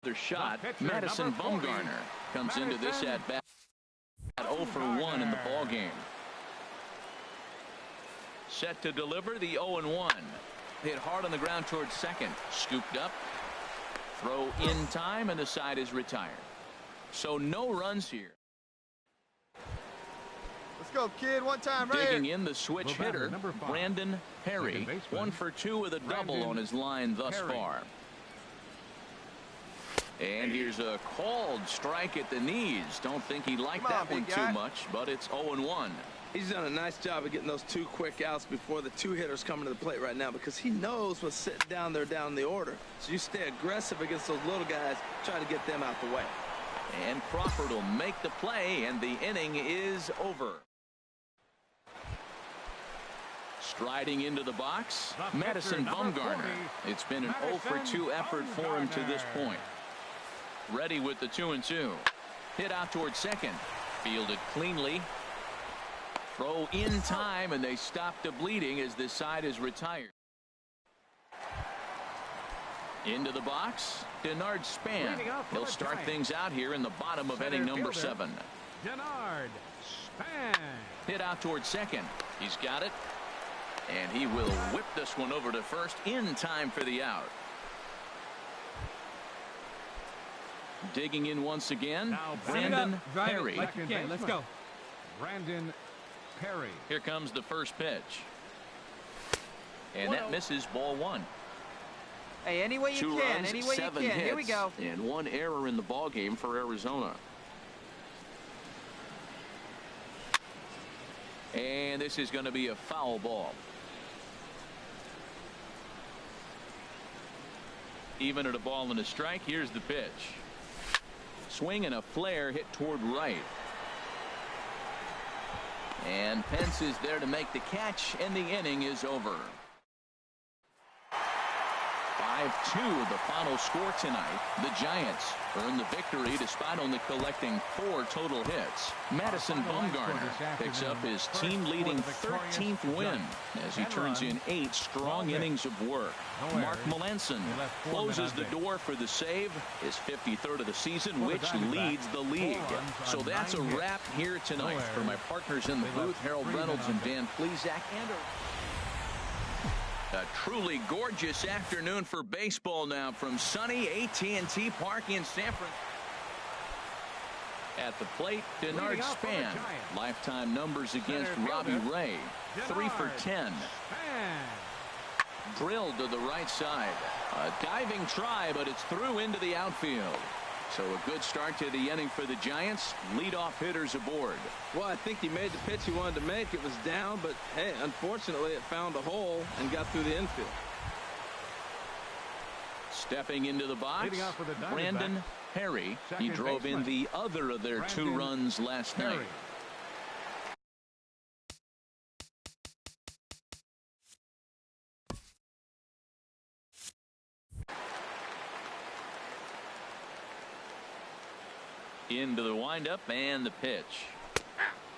Another shot. Madison Bumgarner comes into this at bat at 0 for 1 in the ball game. Set to deliver the 0-1. Hit hard on the ground towards second. Scooped up. Throw in time, and the side is retired. So no runs here. Let's go, kid. One time right Digging here. in the switch hitter, Brandon Perry. 1 for 2 with a double on his line thus far. And here's a called strike at the knees. Don't think he liked that one too much, but it's 0-1. He's done a nice job of getting those 2 quick outs before the 2 hitters coming to the plate right now, because he knows what's sitting down there down the order. So you stay aggressive against those little guys, try to get them out the way. And Crawford will make the play, and the inning is over. Striding into the box, Madison Bumgarner. It's been an 0 for 2 effort for him to this point. Ready with the 2-2. Hit out towards second. Fielded cleanly. Throw in time, and they stop the bleeding as this side is retired. Into the box, Denard Span. He'll start things out here in the bottom of inning number 7. Denard Span. Hit out towards second. He's got it. And he will whip this one over to first in time for the out. Digging in once again, Brandon Perry. Like you can. Let's go. Brandon Perry. Here comes the first pitch. And that misses, ball 1. Hey, any way you 2 can, runs, any way 7 you can. hits, Here we go. and 1 error in the ball game for Arizona. And this is going to be a foul ball. Even at a ball and a strike, here's the pitch. Swing and a flare hit toward right. And Pence is there to make the catch, and the inning is over. 5-2 the final score tonight. The Giants earn the victory despite only collecting 4 total hits. Madison Bumgarner picks up his team-leading 13th win as he turns in 8 strong innings of work. Mark Melanson closes the door for the save, his 53rd of the season, which leads the league. So that's a wrap here tonight. For my partners in the booth, Harold Reynolds and Dan Plesac, and a truly gorgeous afternoon for baseball now from sunny AT&T Park in San Francisco. At the plate, Denard Span. Lifetime numbers against Robbie Ray. 3 for 10. Drilled to the right side. A diving try, but it's through into the outfield. So a good start to the inning for the Giants. Leadoff hitters aboard. Well, I think he made the pitch he wanted to make. It was down, but hey, unfortunately it found a hole and got through the infield. Stepping into the box, Brandon Perry. He drove in the other of their 2 runs last night. Into the windup, and the pitch.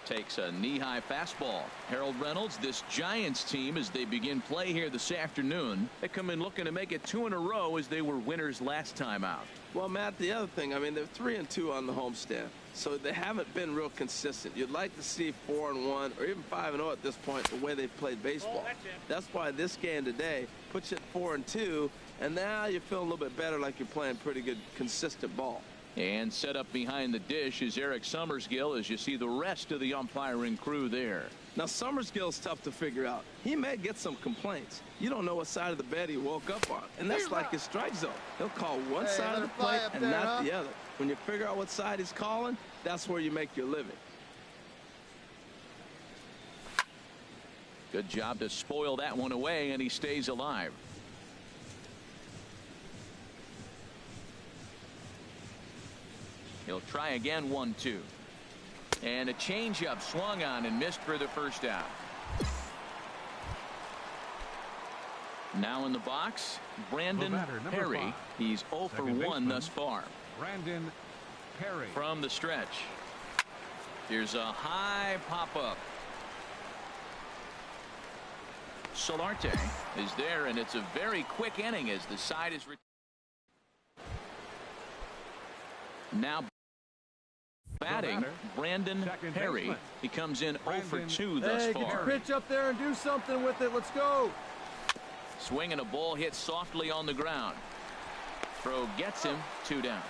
Takes a knee-high fastball. Harold Reynolds, this Giants team, as they begin play here this afternoon, they come in looking to make it 2 in a row as they were winners last time out. Well, Matt, the other thing, I mean, they're 3-2 on the homestand, so they haven't been real consistent. You'd like to see 4-1 or even 5-0 at this point, the way they've played baseball. That's why this game today puts you at 4-2, and now you feel a little bit better, like you're playing pretty good, consistent ball. And set up behind the dish is Eric Summersgill, as you see the rest of the umpiring crew there. Now, Summersgill's tough to figure out. He may get some complaints. You don't know what side of the bed he woke up on, and that's like his strike zone. He'll call one side of the plate and not the other. When you figure out what side he's calling, that's where you make your living. Good job to spoil that one away, and he stays alive. He'll try again, 1-2. And a changeup swung on and missed for the first out. Now in the box, Brandon Perry. He's 0 for 1 thus far. Brandon Perry. From the stretch. Here's a high pop-up. Solarte is there, and it's a very quick inning as the side is Now batting, Brandon Perry. He comes in 0 for 2 thus Hey, far. get your pitch up there and do something with it. Let's go. Swinging a ball hit softly on the ground. Throw gets him 2 down.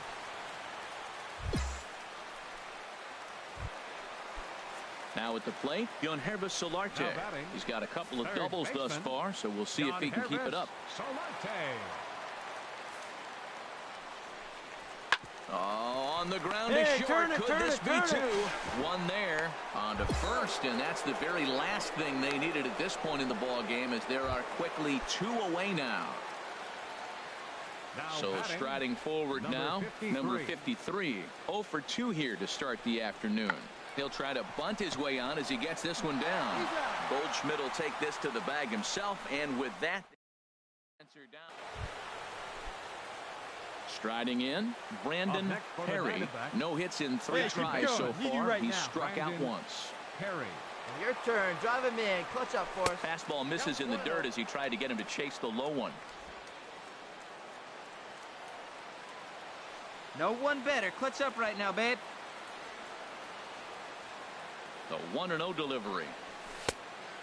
Now at the plate, Yonhervis Solarte. He's got a couple of doubles thus far, so we'll see if he can keep it up. Oh, on the ground to short. Could this be 2? One there on to first, and that's the very last thing they needed at this point in the ball game, as there are quickly 2 away now. So striding forward now, number 53. 0 for 2 here to start the afternoon. He'll try to bunt his way on as he gets this one down. Goldschmidt will take this to the bag himself, and with that, answer down. Striding in, Brandon Perry. No hits in 3 tries so far. He's struck out once. Perry. Your turn. Drive him in. Clutch up for us. Fastball misses in the dirt as he tried to get him to chase the low one. No one better. Clutch up right now, babe. The 1-0 delivery.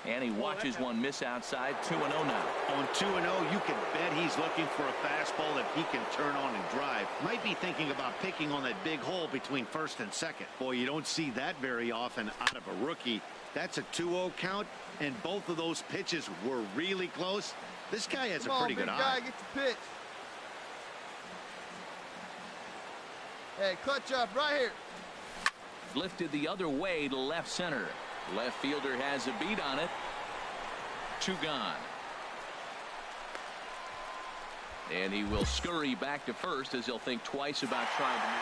And he watches one miss outside. 2-0 now. On 2-0, you can bet he's looking for a fastball that he can turn on and drive. Might be thinking about picking on that big hole between first and second. Boy, you don't see that very often out of a rookie. That's a 2-0 count, and both of those pitches were really close. This guy has a pretty good eye. Get the pitch. Hey, clutch up right here. Lifted the other way to left center. Left fielder has a beat on it. 2 gone. And he will scurry back to first as he'll think twice about trying to move.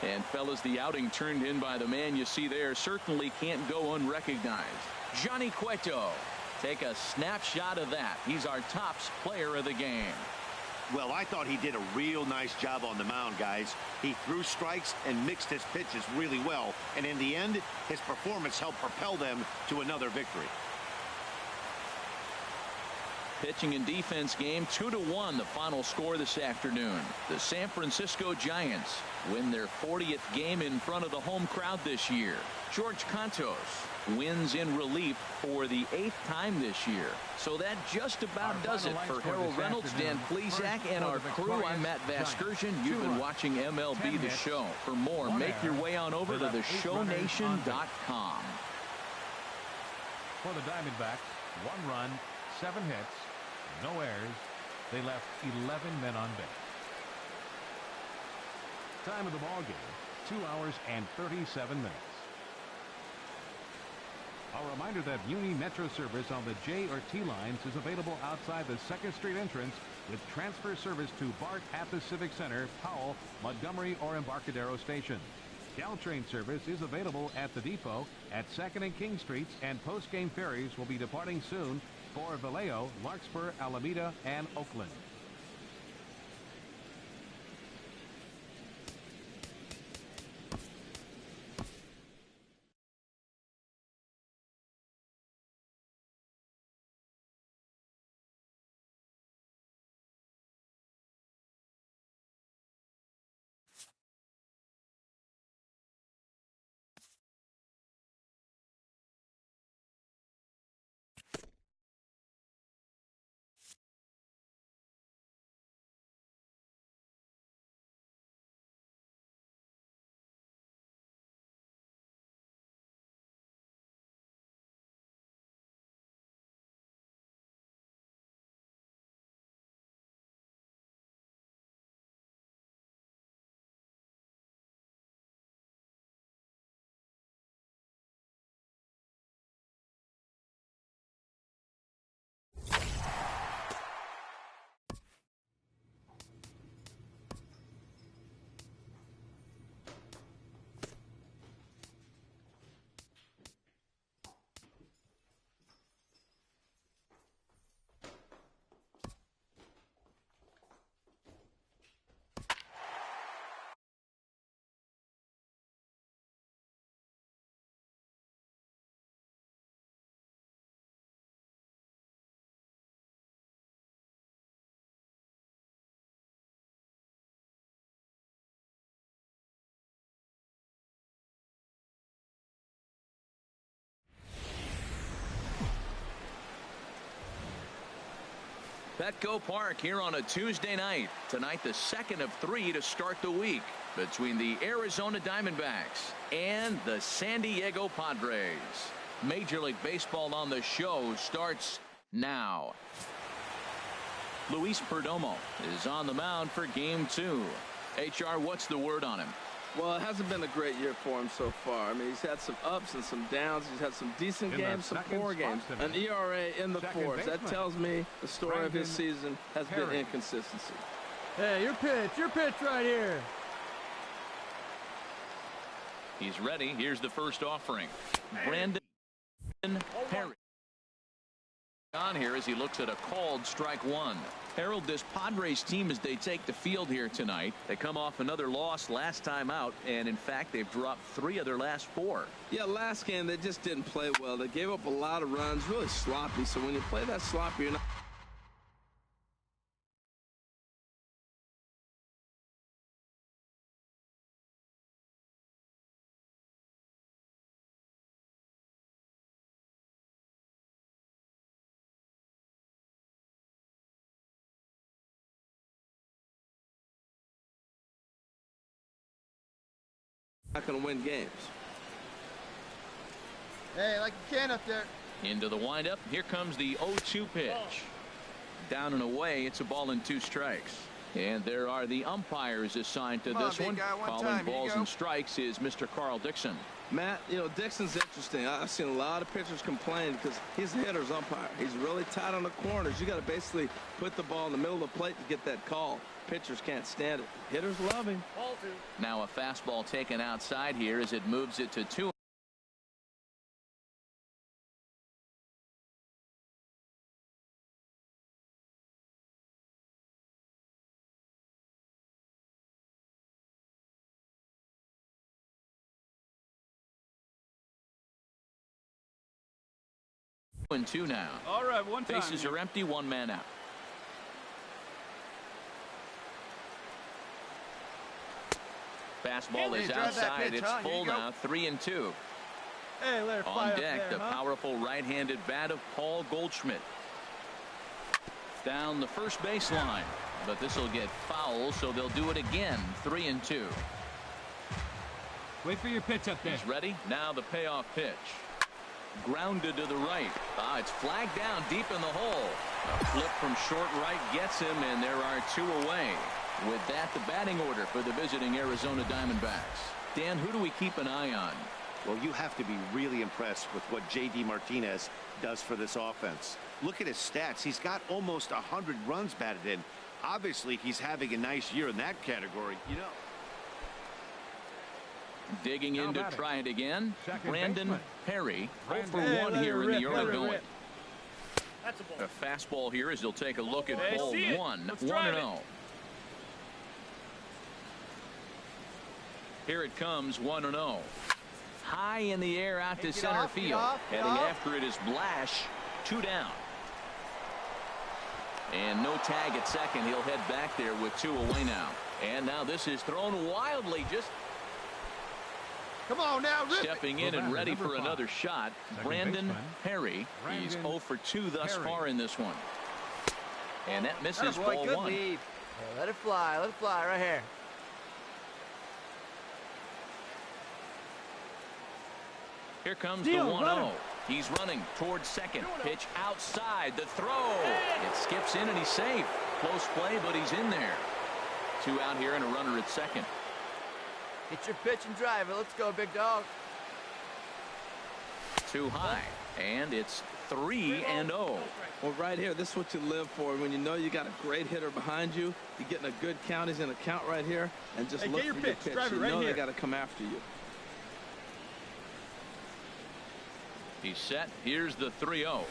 And fellas, the outing turned in by the man you see there certainly can't go unrecognized. Johnny Cueto. Take a snapshot of that. He's our tops player of the game. Well, I thought he did a real nice job on the mound, guys. He threw strikes and mixed his pitches really well. And in the end, his performance helped propel them to another victory. Pitching and defense game 2-1, the final score this afternoon. The San Francisco Giants win their 40th game in front of the home crowd this year. George Cantos wins in relief for the 8th time this year. So that just about does it for Harold Reynolds, Dan Plesac, and our crew. I'm Matt Vasgersian. You've been watching MLB The Show. For more, make your way on over to theshownation.com. For the Diamondbacks, 1 run, 7 hits, no errors. They left 11 men on base. Time of the ball game, 2 hours and 37 minutes. A reminder that Muni Metro service on the J or T lines is available outside the 2nd Street entrance, with transfer service to BART at the Civic Center, Powell, Montgomery, or Embarcadero Station. Caltrain service is available at the depot at 2nd and King Streets, and post-game ferries will be departing soon for Vallejo, Larkspur, Alameda, and Oakland. Petco Park here on a Tuesday night. Tonight, the second of 3 to start the week between the Arizona Diamondbacks and the San Diego Padres. Major League Baseball on the show starts now. Luis Perdomo is on the mound for game 2. HR, what's the word on him? Well, it hasn't been a great year for him so far. I mean, he's had some ups and some downs. He's had some decent games, some poor games. An ERA in the 4s. That tells me the story of his season has been inconsistency. Hey, your pitch right here. He's ready. Here's the first offering. Brandon Perry on here as he looks at a called strike 1. Harold, this Padres team, as they take the field here tonight, they come off another loss last time out, and in fact they've dropped 3 of their last 4. Yeah, last game they just didn't play well. They gave up a lot of runs, really sloppy. So when you play that sloppy, you're not 'Not going to win games. Hey, like you can up there. Into the windup. Here comes the 0-2 pitch. Down and away. It's a ball and 2 strikes. And there are the umpires assigned to this one. Calling balls and strikes is Mr. Carl Dixon. Matt, you know, Dixon's interesting. I've seen a lot of pitchers complain because he's a hitter's umpire. He's really tight on the corners. You got to basically put the ball in the middle of the plate to get that call. Pitchers can't stand it. Hitters love him. Now a fastball taken outside here as it moves it to 2. And 2 now. All right, one time. Bases are empty, 1 man out. Fastball is outside. It's full now. 3-2. Hey, let her fly on deck, up there, the powerful right-handed bat of Paul Goldschmidt. Down the first baseline, but this will get foul, so they'll do it again. 3-2. Wait for your pitch up there. He's ready. Now the payoff pitch. Grounded to the right. It's flagged down deep in the hole. A flip from short right gets him, and there are 2 away. With that, the batting order for the visiting Arizona Diamondbacks. Dan, who do we keep an eye on? Well, you have to be really impressed with what J.D. Martinez does for this offense. Look at his stats. He's got almost 100 runs batted in. Obviously, he's having a nice year in that category, you know. Digging in to try it again. Brandon Perry, 0 for 1 here in the early going. A fastball here as he'll take a look at ball 1. 1-0. Here it comes, 1-0. High in the air out to center field. Heading after it is Blash. 2 down. And no tag at second. He'll head back there with 2 away now. And now this is thrown wildly. Just come on now, stepping in and ready for another shot. Brandon Perry. He's 0 for 2 thus far in this one. And that misses ball 1. Hey, let it fly right here. Here comes the 1-0. He's running towards second. Pitch outside. The throw. It skips in and he's safe. Close play, but he's in there. 2 out here and a runner at second. Get your pitch and drive it. Let's go, big dog. Too high. And it's 3-0. Well, right here, this is what you live for. When you know you got a great hitter behind you, you're getting a good count. He's in a count right here. And just look for your pitch. You know they got to come after you. He's set. Here's the 3-0.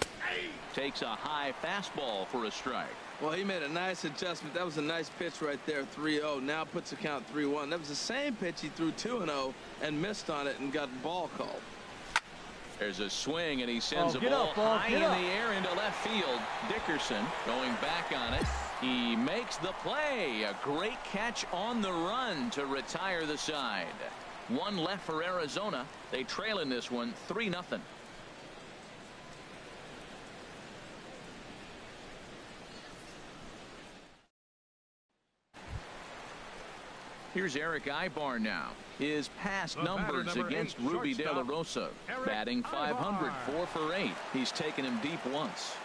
Takes a high fastball for a strike. Well, he made a nice adjustment. That was a nice pitch right there, 3-0. Now puts the count 3-1. That was the same pitch he threw 2-0 and missed on it and got the ball called. There's a swing, and he sends a ball high in the air into left field. Dickerson going back on it. He makes the play. A great catch on the run to retire the side. 1 left for Arizona. They trail in this one 3-0. Here's Eric Ibar now. His past numbers against Ruby De La Rosa. Batting .500, 4 for 8. He's taken him deep once.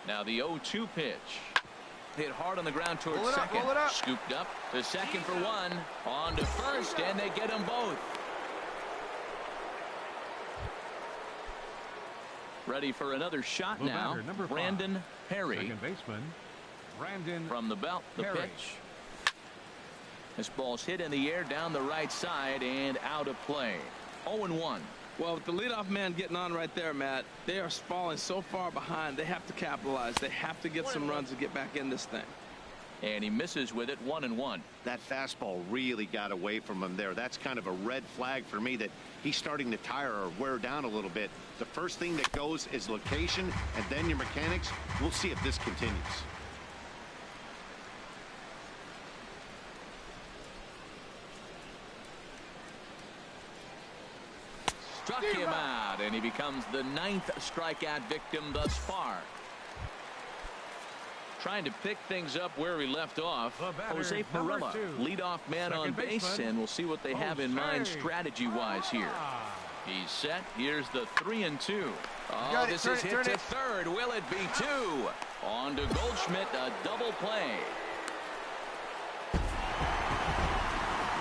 Now the 0-2 pitch. Hit hard on the ground towards second. Scooped up to second for one. On to first, and they get them both. Ready for another shot now. Brandon Perry. Second baseman, Brandon from the belt, the Perry. pitch. This ball's hit in the air down the right side and out of play. 0-1. Well, with the leadoff man getting on right there, Matt, they are falling so far behind. They have to capitalize. They have to get some runs to get back in this thing. And he misses with it, 1-1. That fastball really got away from him there. That's kind of a red flag for me that he's starting to tire or wear down a little bit. The first thing that goes is location and then your mechanics. We'll see if this continues. Struck him out, and he becomes the 9th strikeout victim thus far. Trying to pick things up where he left off. Jose Perella, leadoff man on base, and we'll see what they have in mind strategy-wise here. He's set. Here's the 3-2. Oh, this is hit to third. Will it be 2? On to Goldschmidt, a double play.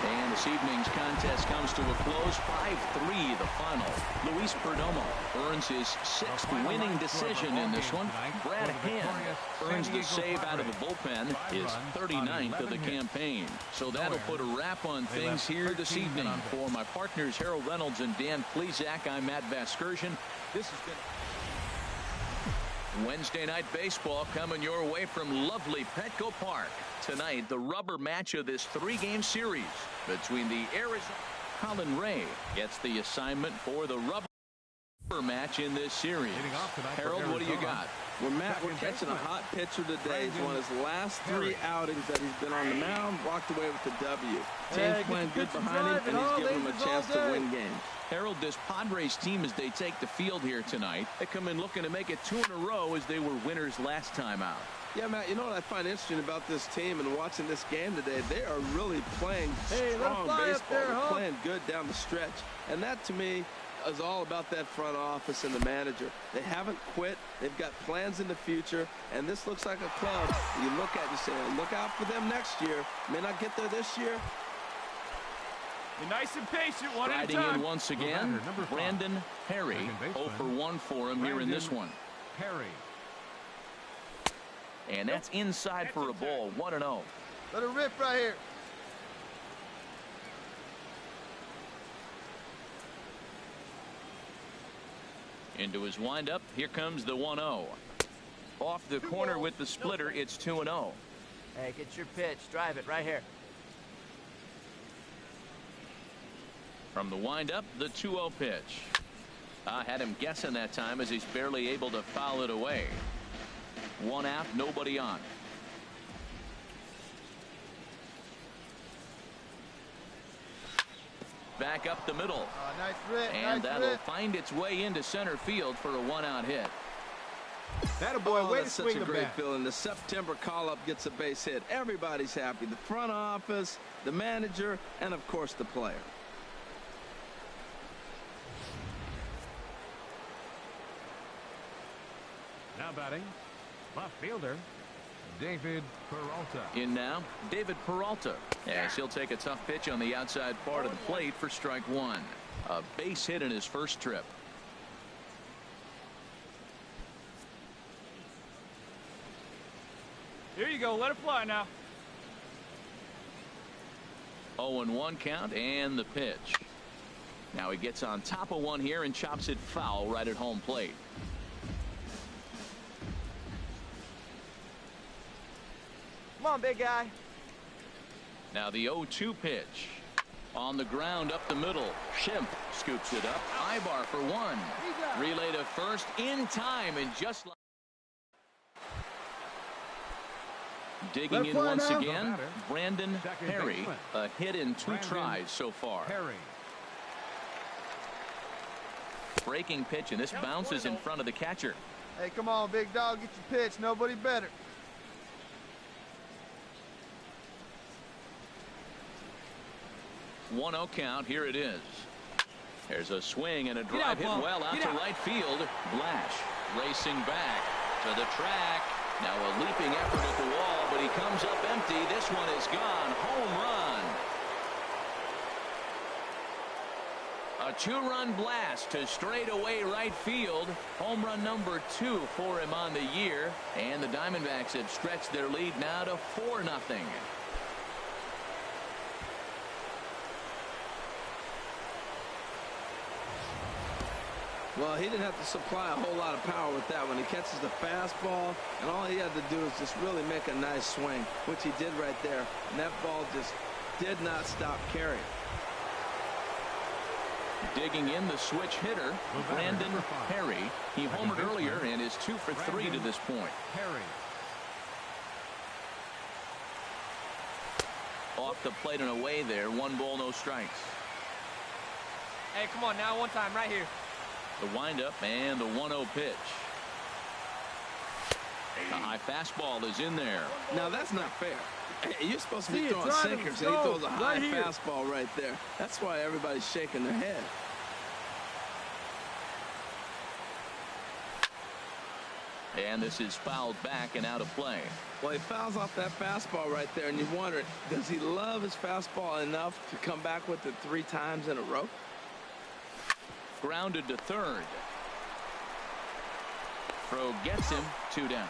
And this evening's contest comes to a close. 5-3 the final. Luis Perdomo earns his 6th winning decision in this one. Brad Hand earns the save out of the bullpen, his 39th of the campaign. So that'll put a wrap on things here this evening. For my partners Harold Reynolds and Dan Plesac, I'm Matt Vasgersian. This has been Wednesday Night Baseball coming your way from lovely Petco Park. Tonight, the rubber match of this 3-game series between the Arizona. Colin Ray gets the assignment for the rubber match in this series. Harold, what do you got? Well, Matt, we're catching a hot pitcher today. He's won his last 3 outings that he's been on the mound, walked away with the W. Team's playing good behind him, and he's giving him a chance to win games. Harold, this Padres team, as they take the field here tonight, they come in looking to make it 2 in a row as they were winners last time out. Yeah, Matt, you know what I find interesting about this team and watching this game today? They are really playing strong baseball. They're playing good down the stretch. And that, to me, is all about that front office and the manager. They haven't quit. They've got plans in the future. And this looks like a club you look at and say, look out for them next year. May not get there this year. Be nice and patient, one at a Riding time. in once again, Brandon Perry. 0 for 1 for him here in this one. Perry. And that's inside for a ball, 1-0. Let it rip right here. Into his windup, here comes the 1-0. Off the corner with the splitter, it's 2-0. Hey, get your pitch. Drive it right here. From the windup, the 2-0 pitch. Had him guessing that time as he's barely able to foul it away. 1 out, nobody on. Back up the middle. Nice rip. And that'll find its way into center field for a 1-out hit. That a boy, way to that's swing such a the great bat. feeling. The September call-up gets a base hit. Everybody's happy. The front office, the manager, and, of course, the player. Now batting, left fielder, David Peralta. In now, David Peralta, as he'll take a tough pitch on the outside part of the plate for strike 1. A base hit in his first trip. Here you go. Let it fly now. 0-1 count and the pitch. Now he gets on top of one here and chops it foul right at home plate. Come on, big guy. Now the 0-2 pitch. On the ground up the middle. Schimpf scoops it up. Ibar for 1. Relay to first in time, and just like Digging in once again, Brandon Perry. A hit in 2 tries so far. Breaking pitch, and this bounces in front of the catcher. Hey, come on, big dog, get your pitch. Nobody better. One-0 count. Here it is. There's a swing and a drive hit well out to right field. Blash racing back to the track. Now a leaping effort at the wall, but he comes up empty. This one is gone. Home run. A 2-run blast to straightaway right field. Home run number 2 for him on the year. And the Diamondbacks have stretched their lead now to 4-0. Well, he didn't have to supply a whole lot of power with that one. He catches the fastball, and all he had to do is just really make a nice swing, which he did right there. And that ball just did not stop carrying. Digging in, the switch hitter, Brandon Perry. He homered earlier and is 2 for 3 to this point. Off the plate and away there. 1 ball, no strikes. Hey, come on now, one time right here. The windup and the 1-0 pitch. The high fastball is in there. Now that's not fair. You're supposed to be throwing sinkers, and he throws a high fastball right there. That's why everybody's shaking their head. And this is fouled back and out of play. Well, he fouls off that fastball right there, and you wonder, does he love his fastball enough to come back with it 3 times in a row? Grounded to third. Throw gets him. 2 down.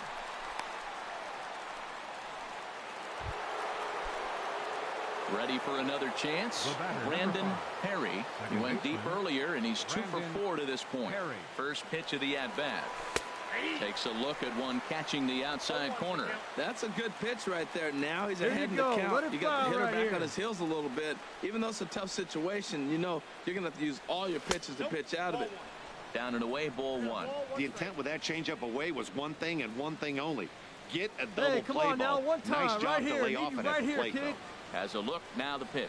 Ready for another chance. Brandon Perry. He went deep earlier, and he's 2 for 4 to this point. First pitch of the at-bat. Takes a look at one catching the outside corner. That's a good pitch right there. Now he's ahead in the count. You got the hitter back on his heels a little bit. Even though it's a tough situation, you know you're going to have to use all your pitches to pitch out of it. Down and away, ball 1. The intent with that changeup away was one thing and one thing only. Get a double come play on now, ball. one time, nice job right to here. lay off it at the plate, though. Has a look, now the pitch.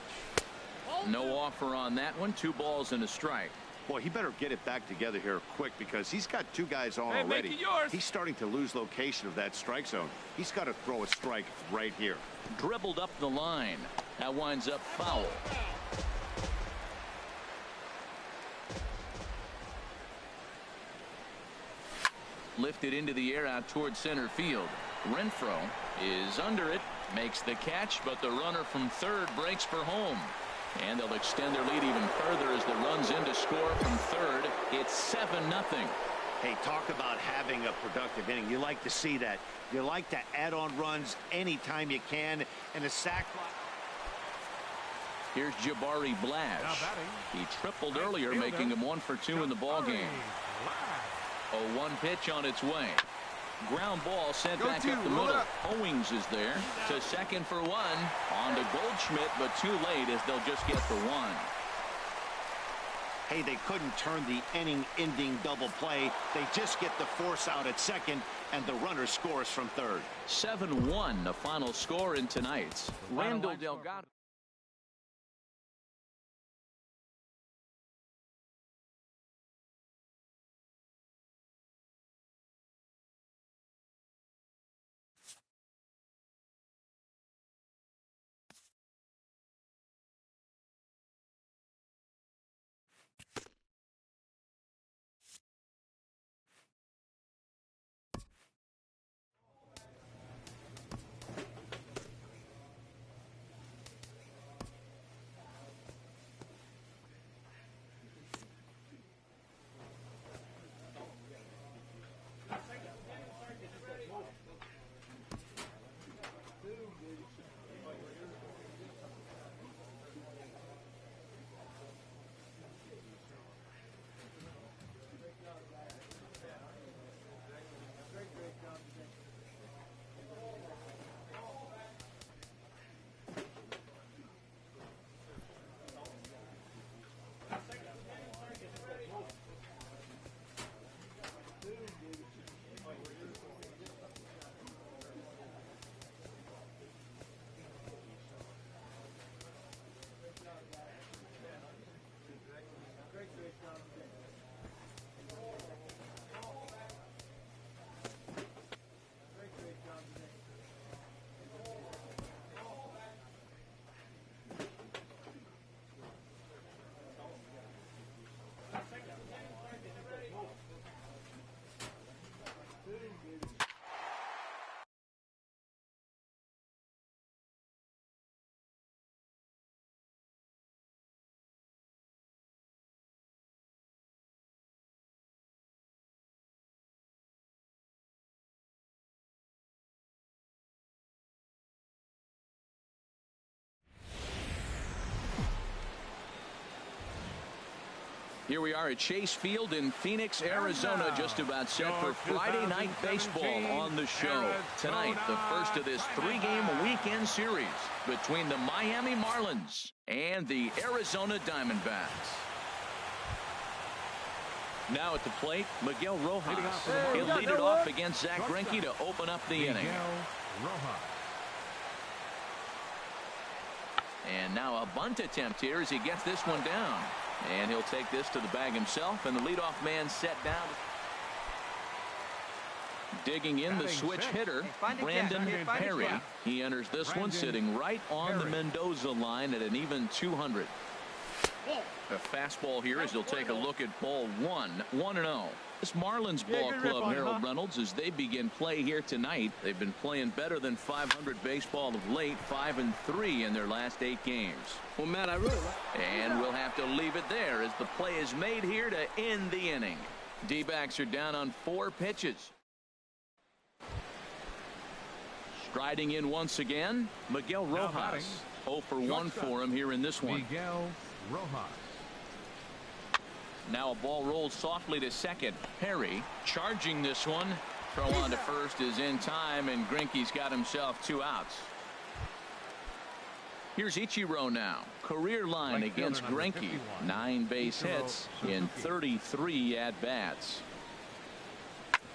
No offer on that one. 2 balls and a strike. Boy, he better get it back together here quick because he's got 2 guys on already. Make it yours. He's starting to lose location of that strike zone. He's got to throw a strike right here. Dribbled up the line. That winds up foul. Lifted into the air out towards center field. Renfroe is under it, makes the catch, but the runner from third breaks for home. And they'll extend their lead even further as the run's in to score from third. It's 7-0. Hey, talk about having a productive inning. You like to see that. You like to add on runs anytime you can. And a sac fly. Here's Jabari Blash. He tripled earlier, making him 1 for 2 in the ballgame. A 1 pitch on its way. Ground ball sent back up the middle. Owings is there to second for 1. On to Goldschmidt, but too late as they'll just get the 1. Hey, they couldn't turn the inning-ending double play. They just get the force out at second, and the runner scores from third. 7-1, the final score in tonight's. Randall Delgado. Here we are at Chase Field in Phoenix, Arizona, just about set for Friday Night Baseball on the show. Tonight, the first of this 3-game weekend series between the Miami Marlins and the Arizona Diamondbacks. Now at the plate, Miguel Rojas. He'll lead it off against Zach Greinke to open up the inning. And now a bunt attempt here as he gets this one down. And he'll take this to the bag himself, and the leadoff man set down. Digging in the switch hitter, Brandon Perry. He enters this one sitting right on the Mendoza line at an even 200. A fastball here as he'll take a look at ball 1-0. This Marlins ball club, Harold Reynolds, as they begin play here tonight. They've been playing better than 500 baseball of late, 5-3 in their last 8 games. Well, Matt, I really like. And we'll have to leave it there as the play is made here to end the inning. D-backs are down on 4 pitches. Striding in once again, Miguel Rojas. 0 for 1 for him here in this one. Miguel Rojas. Now a ball rolls softly to second. Perry charging this one. Throw on to first is in time, and Greinke's got himself 2 outs. Here's Ichiro now. Career line against Greinke. 9 base hits in 33 at-bats.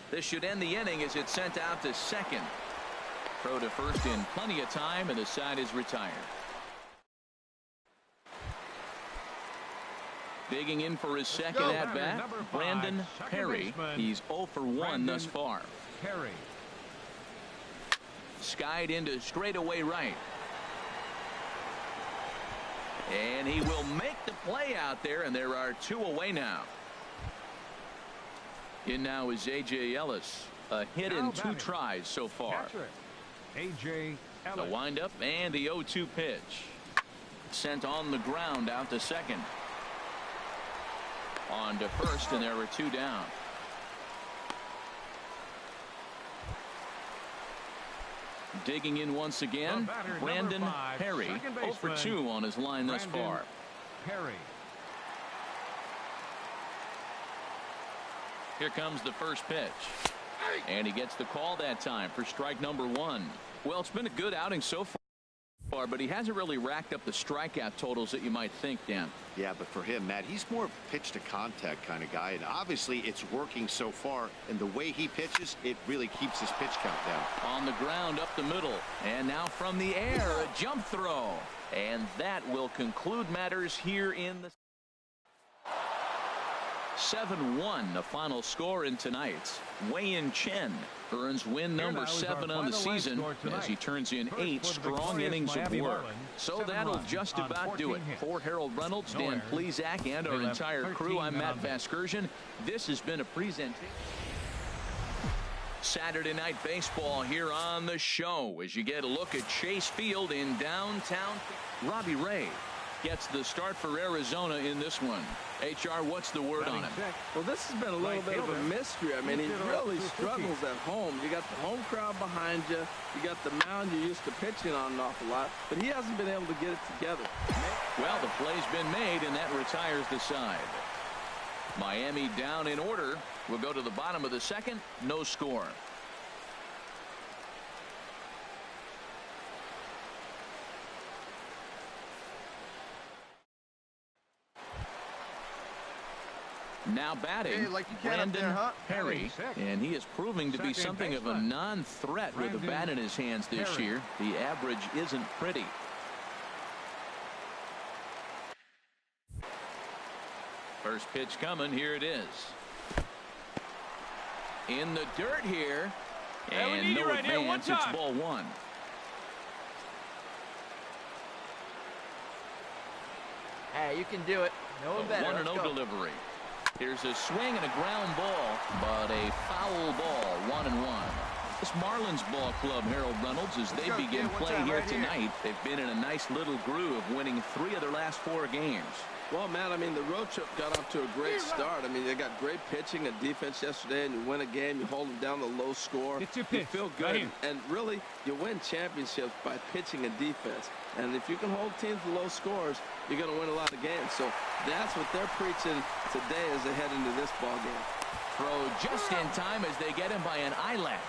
This should end the inning as it's sent out to second. Throw to first in plenty of time, and the side is retired. Digging in for his second at-bat, Brandon Perry. He's 0 for 1 thus far. Perry. Skied into straightaway right. And he will make the play out there, and there are 2 away now. In now is A.J. Ellis. A hit in 2 tries so far. A.J. Ellis. The windup and the 0-2 pitch. Sent on the ground out to second. On to first, and there were 2 down. Digging in once again, Brandon Perry. 0 for 2 on his line thus far. Perry. Here comes the first pitch. And he gets the call that time for strike number 1. Well, it's been a good outing so far, but he hasn't really racked up the strikeout totals that you might think, Dan. Yeah, but for him, Matt, he's more pitch to contact kind of guy, and obviously it's working so far, and the way he pitches, it really keeps his pitch count down. On the ground up the middle, and now from the air, a jump throw, and that will conclude matters here in the 7-1, the final score in tonight's. Wei-Yin Chen earns win number 7 on the season as he turns in 8 strong innings of work. So that'll just about do it. For Harold Reynolds, Dan Plesac, and our entire crew, I'm Matt Vasgersian. This has been a presentation. Saturday Night Baseball here on the show as you get a look at Chase Field in downtown. Robbie Ray gets the start for Arizona in this one. HR, what's the word on it? Well, this has been a little bit of a mystery. I mean, he really struggles at home. You got the home crowd behind you. You got the mound you're used to pitching on an awful lot. But he hasn't been able to get it together. Well, the play's been made, and that retires the side. Miami down in order. We'll go to the bottom of the second. No score. Now batting, Brandon Perry, and he is proving to be something of a non-threat with a bat in his hands this year. The average isn't pretty. First pitch coming, here it is. In the dirt here, and no advance, it's ball 1. Hey, you can do it. No one better. 1-0 delivery. Here's a swing and a ground ball, but a foul ball, 1-1. This Marlins ball club, Harold Reynolds, as they begin play here tonight, they've been in a nice little groove, winning 3 of their last 4 games. Well, Matt, I mean, the road trip got off to a great start. I mean, they got great pitching and defense yesterday, and you win a game, you hold them down to low score. You feel good, and really, you win championships by pitching and defense. And if you can hold teams to low scores, you're going to win a lot of games. So that's what they're preaching today as they head into this ball game. Throw just in time as they get him by an eyelash.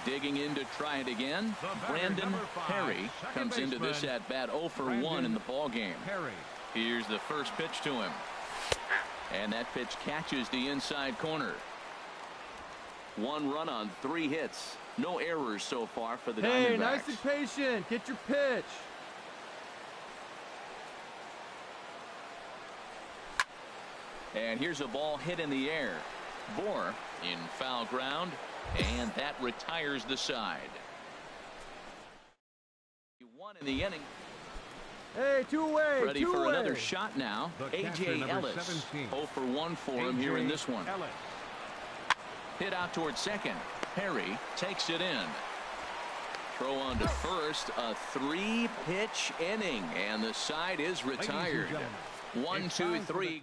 Digging in to try it again. Brandon Perry comes into this at-bat 0 for 1 in the ball game. Here's the first pitch to him. And that pitch catches the inside corner. 1 run on 3 hits. No errors so far for the Diamondbacks. Hey, nice and patient. Get your pitch. And here's a ball hit in the air. Bohr in foul ground. And that retires the side. 1 in the inning. Hey, 2 away. Ready for another shot now. A.J. Ellis. 0 for 1 for him here in this one. Hit out towards second. Perry takes it in. Throw on to first. A 3-pitch inning. And the side is retired. 1, 2, 3.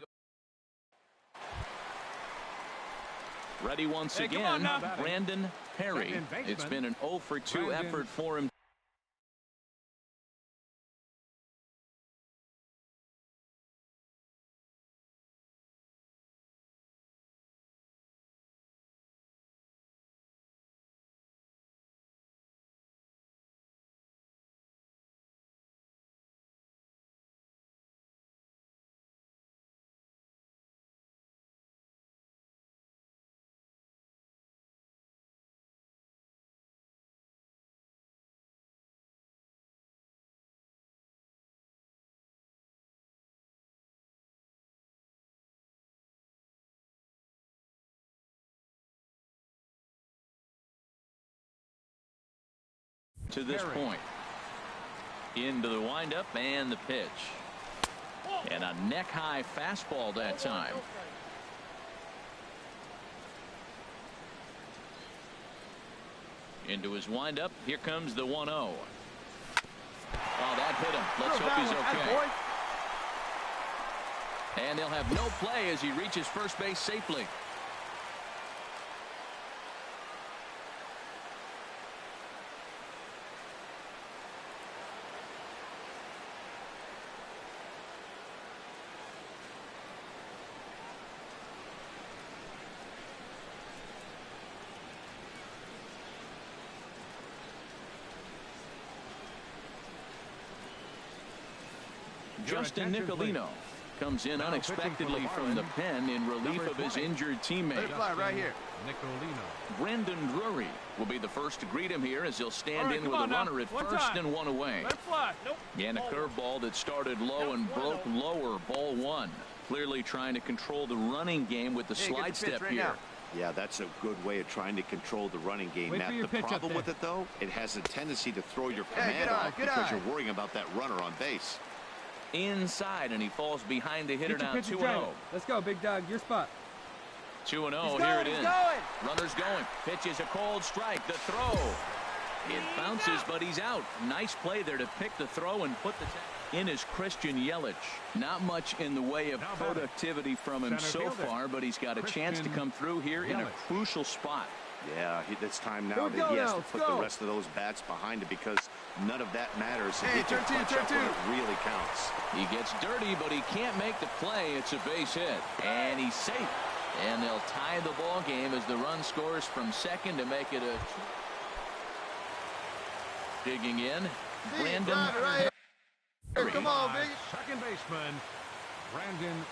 Ready once again, Brandon Perry. It's been an 0 for 2 effort for him. To this point. Into the windup and the pitch. And a neck-high fastball that time. Into his windup. Here comes the 1-0. Oh, that hit him. Let's hope he's okay. And they'll have no play as he reaches first base safely. Justin Nicolino comes in unexpectedly from the pen in relief of his injured teammate. Right here. Brandon Drury will be the first to greet him here as he'll stand in with a runner at first and 1 away. And a curveball that started low and broke lower, ball 1. Clearly trying to control the running game with the slide step here. Yeah, that's a good way of trying to control the running game, Matt. The problem with it, though, it has a tendency to throw your command off because you're worrying about that runner on base. Inside, and he falls behind the hitter now. 2-0. Let's go, big dog. Your spot. 2-0. Here it is. Runner's going. Pitch is a cold strike. The throw. It bounces, but he's out. Nice play there to pick the throw and put the in is Christian Yelich. Not much in the way of productivity from him so far, but he's got a chance to come through here in a crucial spot. Yeah, it's time now that he has to put the rest of those bats behind it because none of that matters. He can punch up when it really counts. He gets dirty, but he can't make the play. It's a base hit, and he's safe. And they'll tie the ball game as the run scores from second to make it a. Digging in, Brandon. Perry. Come on, big. Second baseman, Brandon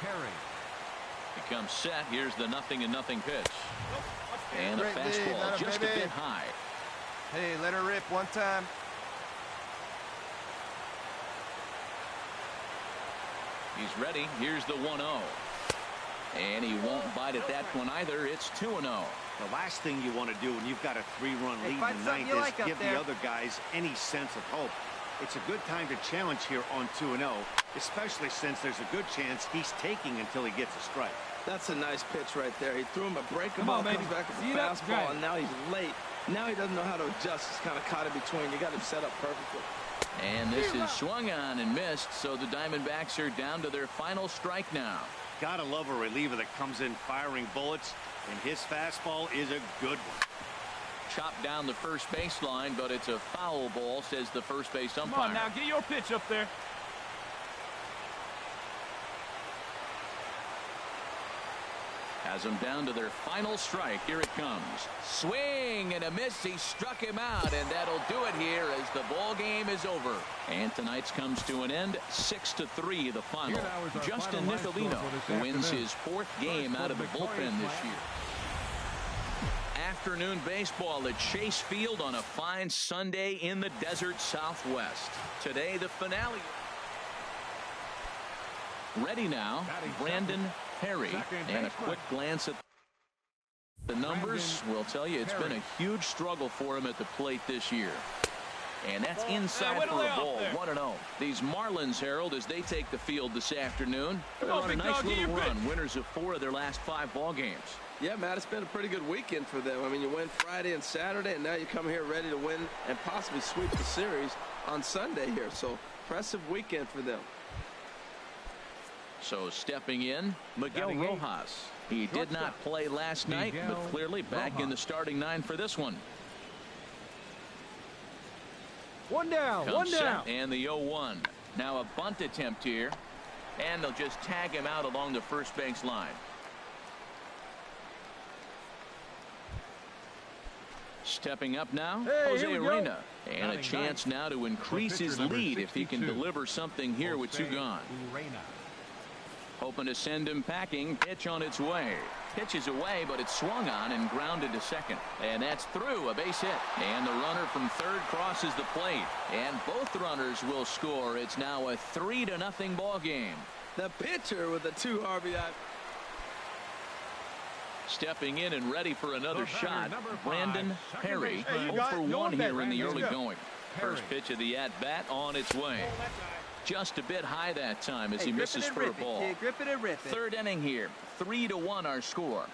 Perry. He comes set. Here's the 0-0 pitch. And a fastball just a bit high. Hey, let her rip one time. He's ready. Here's the 1-0. And he won't bite at that one either. It's 2-0. The last thing you want to do when you've got a 3-run lead in the ninth is give the other guys any sense of hope. It's a good time to challenge here on 2-0, especially since there's a good chance he's taking until he gets a strike. That's a nice pitch right there. He threw him a breaking ball, comes back with a fastball, and now he's late. Now he doesn't know how to adjust. He's kind of caught in between. You got him set up perfectly. And this is swung on and missed, so the Diamondbacks are down to their final strike now. Gotta love a reliever that comes in firing bullets, and his fastball is a good one. Chopped down the first baseline, but it's a foul ball, says the first base umpire. Come on now, get your pitch up there. Has them down to their final strike. Here it comes. Swing and a miss. He struck him out, and that'll do it here as the ball game is over. And tonight's comes to an end. 6-3 the final. Justin Nicolino wins his 4th game out of the bullpen this year. Afternoon baseball at Chase Field on a fine Sunday in the desert Southwest. Today the finale. Ready now, Brandon Perry, and a quick glance at the numbers will tell you it's been a huge struggle for him at the plate this year. And that's inside for a ball. 1-0. These Marlins, Harold, as they take the field this afternoon, they're on a nice little run. Winners of 4 of their last 5 ball games. Yeah, Matt, it's been a pretty good weekend for them. I mean, you win Friday and Saturday, and now you come here ready to win and possibly sweep the series on Sunday here. So, impressive weekend for them. So stepping in, Miguel Rojas. He did not play last night, but clearly back in the starting 9 for this one. One down. And the 0-1. Now a bunt attempt here, and they'll just tag him out along the first base line. Stepping up now, Jose Arena, and a chance now to increase his lead if he can deliver something here with 2 gone. Hoping to send him packing. Pitch on its way. Pitch is away, but it's swung on and grounded to second. And that's through, a base hit. And the runner from third crosses the plate. And both runners will score. It's now a 3-0 ball game. The pitcher with a 2 RBI. Stepping in and ready for another shot, Brandon Perry. 0 for 1 here in the early going. First pitch of the at-bat on its way. Just a bit high that time as he misses for a ball. Grip it and rip it. 3rd inning here. 3-1 our score.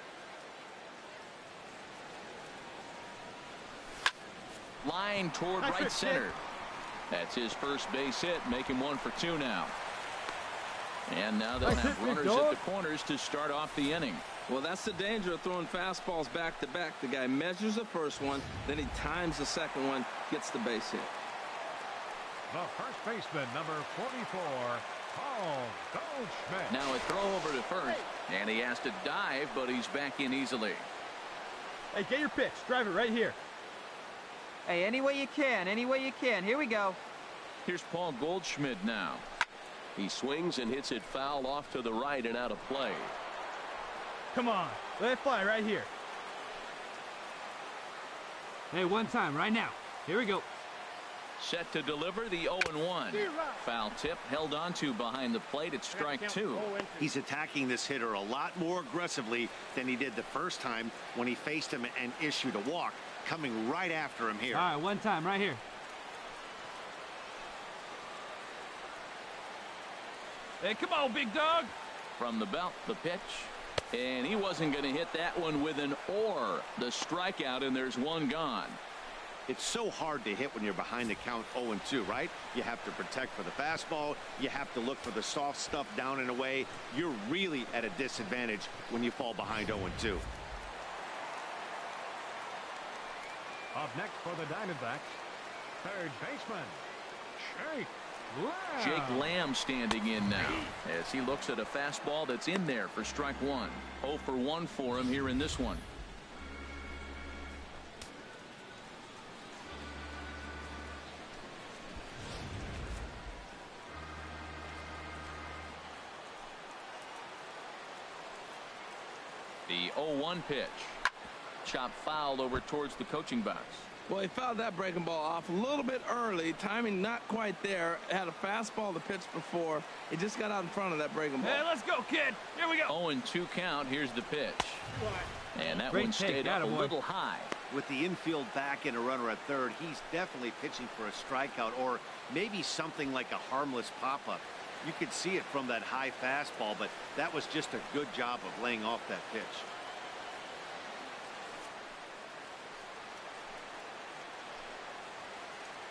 Line toward right center. That's his first base hit. Make him 1 for 2 now. And now they'll have runners at the corners to start off the inning. Well, that's the danger of throwing fastballs back to back. The guy measures the first one, then he times the second one, gets the base hit. The first baseman, number 44, Paul Goldschmidt. Now a throw over to first, and he has to dive, but he's back in easily. Hey, get your pitch. Drive it right here. Hey, any way you can. Here we go. Here's Paul Goldschmidt now. He swings and hits it foul off to the right and out of play. Come on. Let it fly right here. Hey, one time, right now. Here we go. Set to deliver the 0-1. Foul tip held onto behind the plate. It's strike 2. He's attacking this hitter a lot more aggressively than he did the first time when he faced him and issued a walk, coming right after him here. All right, one time, right here. Hey, come on, big dog. From the belt, the pitch. And he wasn't going to hit that one with an or. The strikeout, and there's 1 gone. It's so hard to hit when you're behind the count 0-2, right? You have to protect for the fastball. You have to look for the soft stuff down and away. You're really at a disadvantage when you fall behind 0-2. Up next for the Diamondbacks, third baseman, Jake Lamb. Jake Lamb standing in now as he looks at a fastball that's in there for strike 1. 0 for 1 for him here in this one. The 0-1 pitch. Chop fouled over towards the coaching box. Well, he fouled that breaking ball off a little bit early. Timing not quite there. Had a fastball to pitch before. He just got out in front of that breaking ball. Hey, let's go, kid. Here we go. 0-2 count. Here's the pitch. And that one stayed up a little high. With the infield back and a runner at third, he's definitely pitching for a strikeout or maybe something like a harmless pop-up. You could see it from that high fastball, but that was just a good job of laying off that pitch.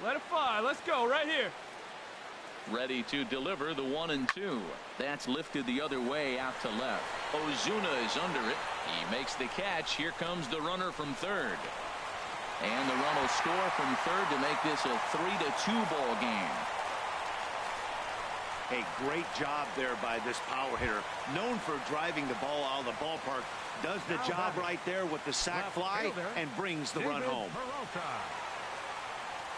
Let it fly. Let's go right here. Ready to deliver the 1-2. That's lifted the other way out to left. Ozuna is under it. He makes the catch. Here comes the runner from third. And the run will score from third to make this a 3-2 ball game. A great job there by this power hitter. Known for driving the ball out of the ballpark. Does the job right there with the sac fly and brings the run home.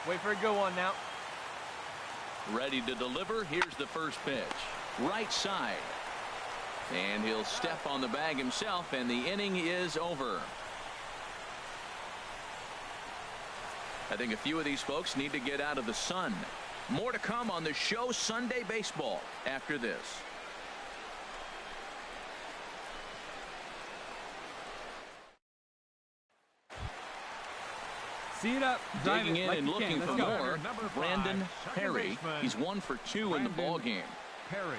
Wait for a good one now. Ready to deliver. Here's the first pitch. Right side. And he'll step on the bag himself, and the inning is over. I think a few of these folks need to get out of the sun. More to come on the show Sunday Baseball after this. See it up. Drive Digging it in like and you looking can. for Let's go. more, Brandon Perry. He's 1 for 2 in the ball game. Perry.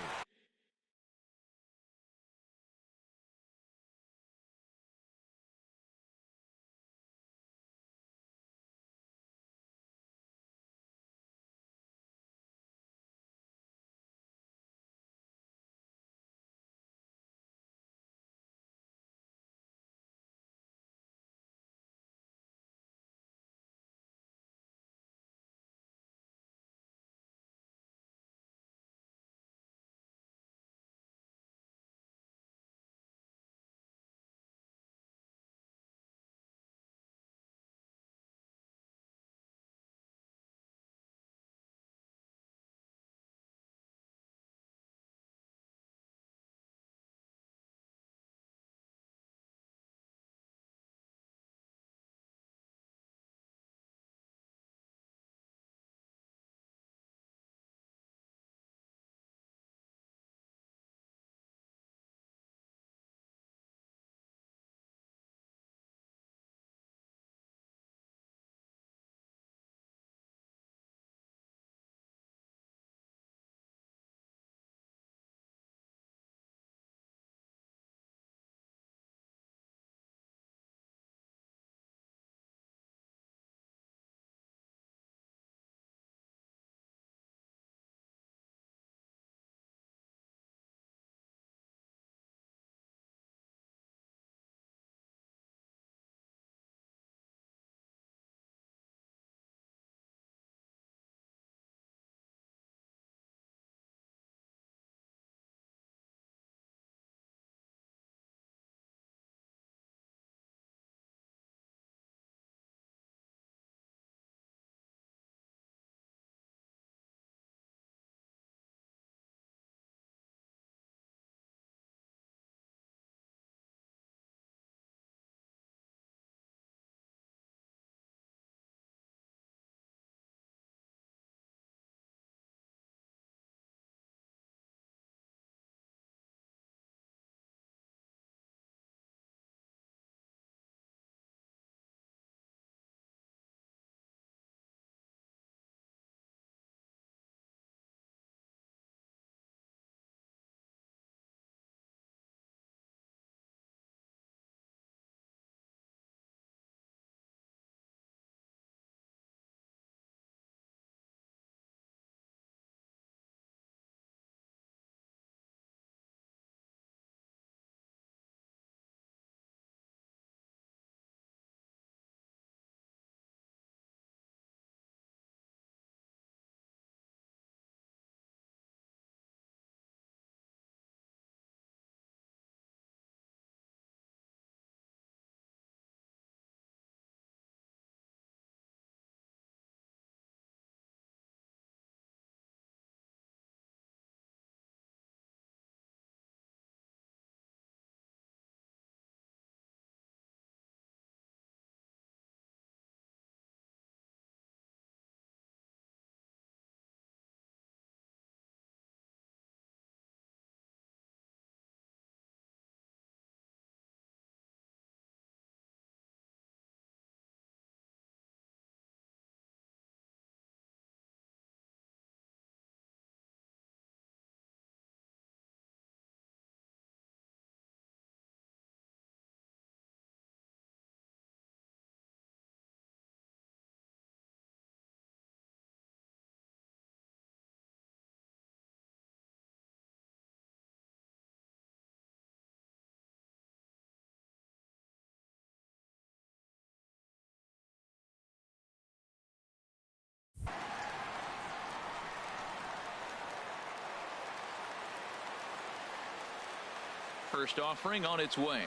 First offering on its way.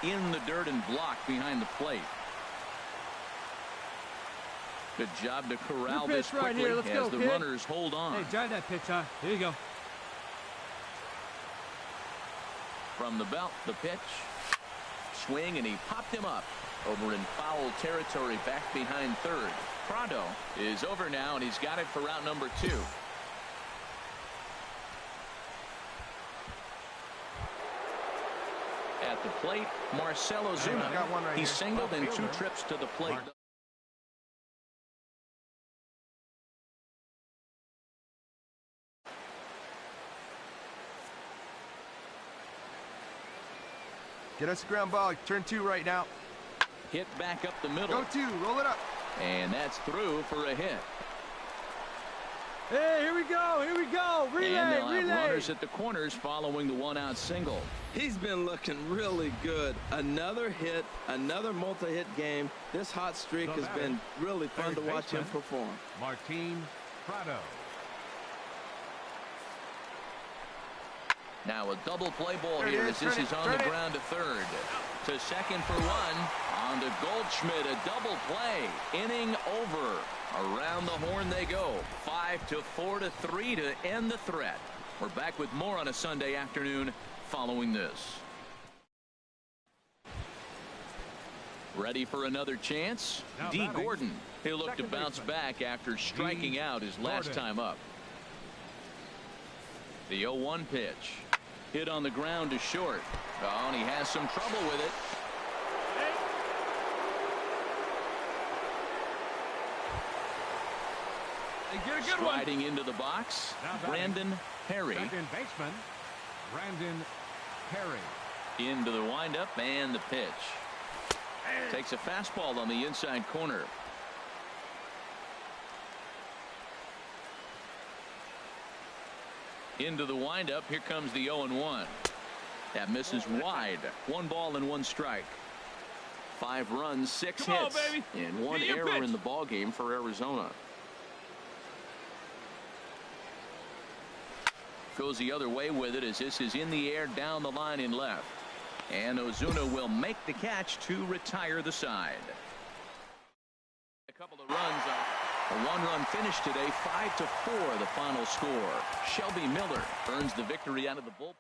In the dirt and blocked behind the plate. Good job to corral this right quickly here. Let's as go, the kid. runners hold on. Hey, drive that pitch, huh? Here you go. From the belt, the pitch. Swing, and he popped him up. Over in foul territory back behind third. Prado is over now, and he's got it for route number 2. At the plate, Marcell Ozuna. He singled in 2 trips to the plate. Get us a ground ball. Turn 2 right now. Hit back up the middle. Go 2. Roll it up. And that's through for a hit. Hey, here we go. Here we go. Relay, and they'll have relay. runners at the corners following the 1-out single. He's been looking really good. Another hit, another multi-hit game. This hot streak has been really fun to watch him perform. Martin Prado. Now a double play ball here as this is on the ground to third. To second for 1. On to Goldschmidt, a double play. Inning over. Around the horn they go. 5-4 to 3 to end the threat. We're back with more on a Sunday afternoon following this. Ready for another chance? D. Gordon. He'll look to bounce back after striking out his last time up. The 0-1 pitch. Hit on the ground to short. Oh, and he has some trouble with it. Striding into the box, Brandon Perry. Second baseman, Brandon Perry. Into the windup and the pitch. Takes a fastball on the inside corner. Into the windup. Here comes the 0-1. That misses wide. 1 ball and 1 strike. 5 runs, 6 hits, and 1 error in the ball game for Arizona. Goes the other way with it as this is in the air down the line in left. And Ozuna will make the catch to retire the side. A couple of runs. A 1-run finish today. 5-4 the final score. Shelby Miller earns the victory out of the bullpen.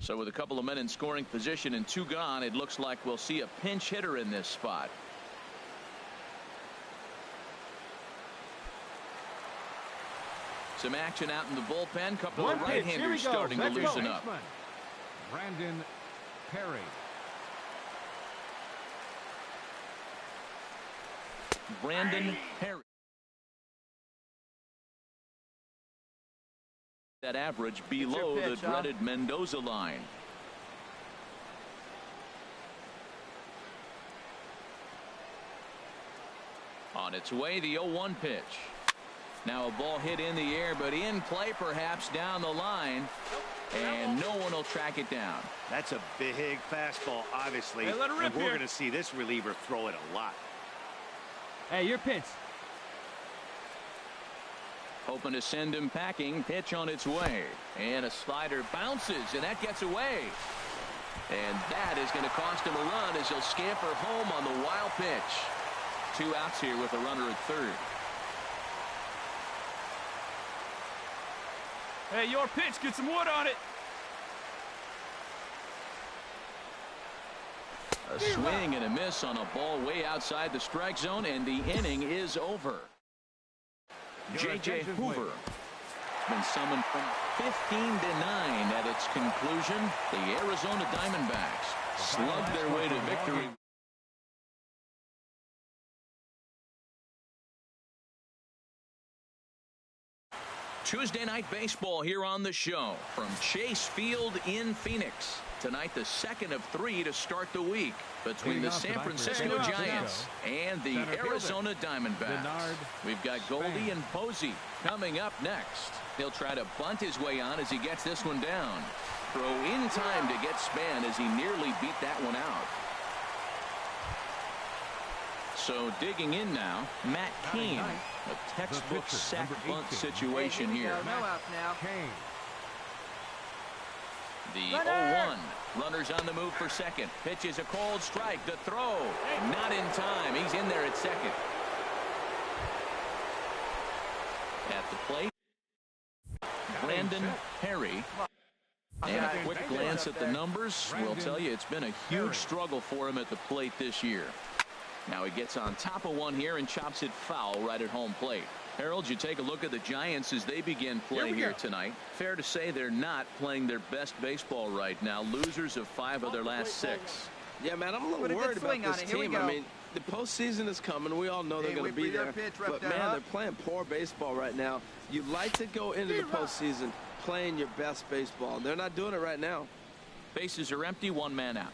So with a couple of men in scoring position and 2 gone, it looks like we'll see a pinch hitter in this spot. Some action out in the bullpen. Couple of right-handers starting to loosen up. Brandon Perry. Brandon Perry. That average below the dreaded Mendoza line. On its way, the 0-1 pitch. Now a ball hit in the air, but in play perhaps down the line. And no one will track it down. That's a big fastball, obviously. Hey, let it rip and we're here. going to see this reliever throw it a lot. Hey, your pitch. Hoping to send him packing. Pitch on its way. And a slider bounces, and that gets away. And that is going to cost him a run as he'll scamper home on the wild pitch. 2 outs here with a runner at third. Hey, your pitch. Get some wood on it. A swing and a miss on a ball way outside the strike zone, and the inning is over. J.J. Hoover been summoned from 15-9 at its conclusion. The Arizona Diamondbacks slugged their way to victory. Tuesday night baseball here on the show from Chase Field in Phoenix. Tonight, the second of 3 to start the week between the San Francisco Giants and the Arizona Diamondbacks. We've got Goldie and Posey coming up next. He'll try to bunt his way on as he gets this one down. Throw in time to get Span as he nearly beat that one out. So digging in now, Matt Cain. A textbook sack bunt situation here. The 0-1. Runners on the move for second. Pitch is a cold strike. The throw. Not in time. He's in there at second. At the plate, Brandon Perry. And a quick glance at the numbers will tell you it's been a huge struggle for him at the plate this year. Now he gets on top of one here and chops it foul right at home plate. Harold, you take a look at the Giants as they begin play here tonight. Fair to say they're not playing their best baseball right now. Losers of 5 of their last 6. Yeah, man, I'm a little worried about this team. I mean, the postseason is coming. We all know they're going to be there. But, man, they're playing poor baseball right now. You'd like to go into the postseason playing your best baseball. They're not doing it right now. Bases are empty, 1 man out.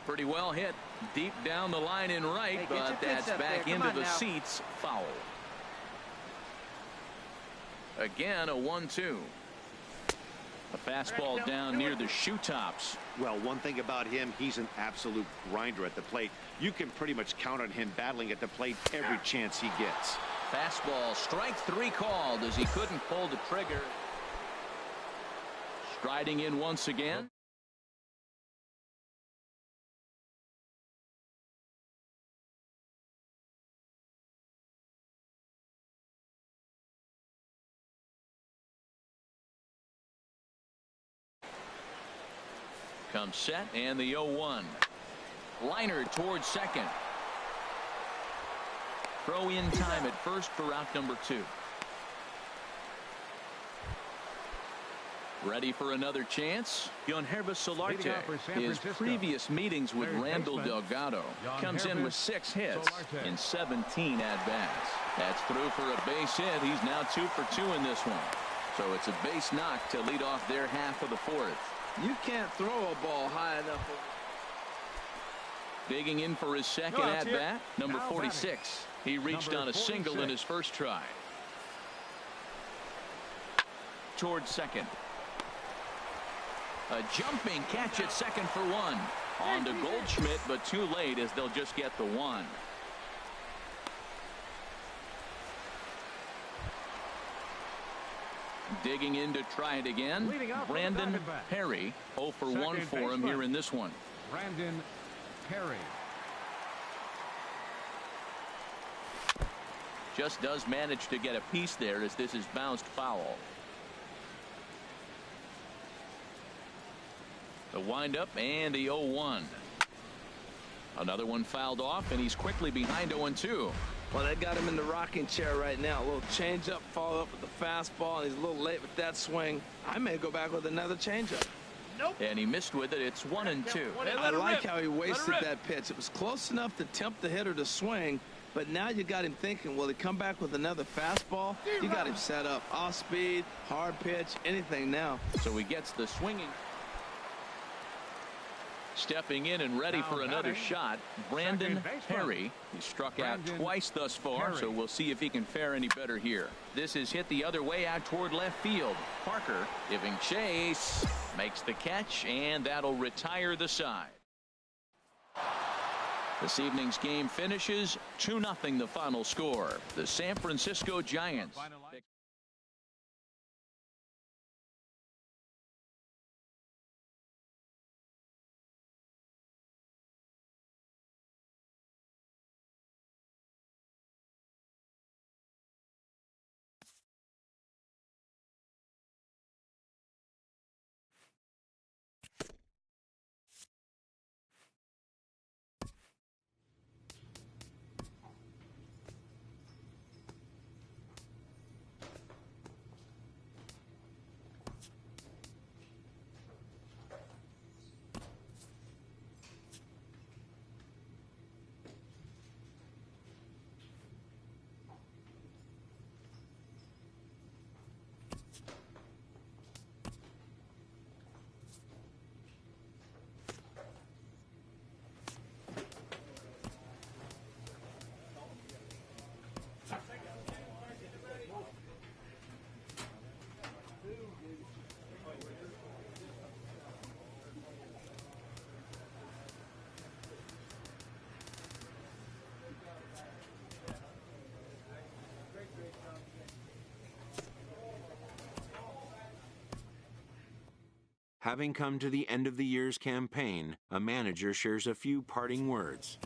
Pretty well hit deep down the line in right, but that's back into the seats. Foul. Again, a 1-2. A fastball down near the shoe tops. Well, one thing about him, he's an absolute grinder at the plate. You can pretty much count on him battling at the plate every chance he gets. Fastball, strike 3 called as he couldn't pull the trigger. Striding in once again. Comes set and the 0-1. Liner towards second. Throw in time at first for out number 2. Ready for another chance? Yonhervis Solarte. His previous meetings with Randall Delgado comes in with 6 hits in 17 at-bats. That's through for a base hit. He's now 2 for 2 in this one. So it's a base knock to lead off their half of the 4th. You can't throw a ball high enough. Digging in for his second at-bat, number 46. He reached on a single in his first try. Towards second. A jumping catch at second for 1. On to Goldschmidt, but too late as they'll just get the 1. Digging in to try it again. Brandon Perry. 0 for 1 for him here in this one. Just does manage to get a piece there as this is bounced foul. The windup and the 0-1. Another one fouled off, and he's quickly behind 0-2. Well, they got him in the rocking chair right now. A little changeup, follow up with the fastball, and he's a little late with that swing. I may go back with another changeup. Nope. And he missed with it. It's 1-2. I like how he wasted that pitch. It was close enough to tempt the hitter to swing, but now you got him thinking, will he come back with another fastball? You got him set up. Off speed, hard pitch, anything now. So he gets the swinging. Stepping in and ready for another shot, Brandon Perry. He struck out twice thus far, so we'll see if he can fare any better here. This is hit the other way out toward left field. Parker giving chase, makes the catch, and that'll retire the side. This evening's game finishes 2-0 the final score. The San Francisco Giants. Having come to the end of the year's campaign, a manager shares a few parting words.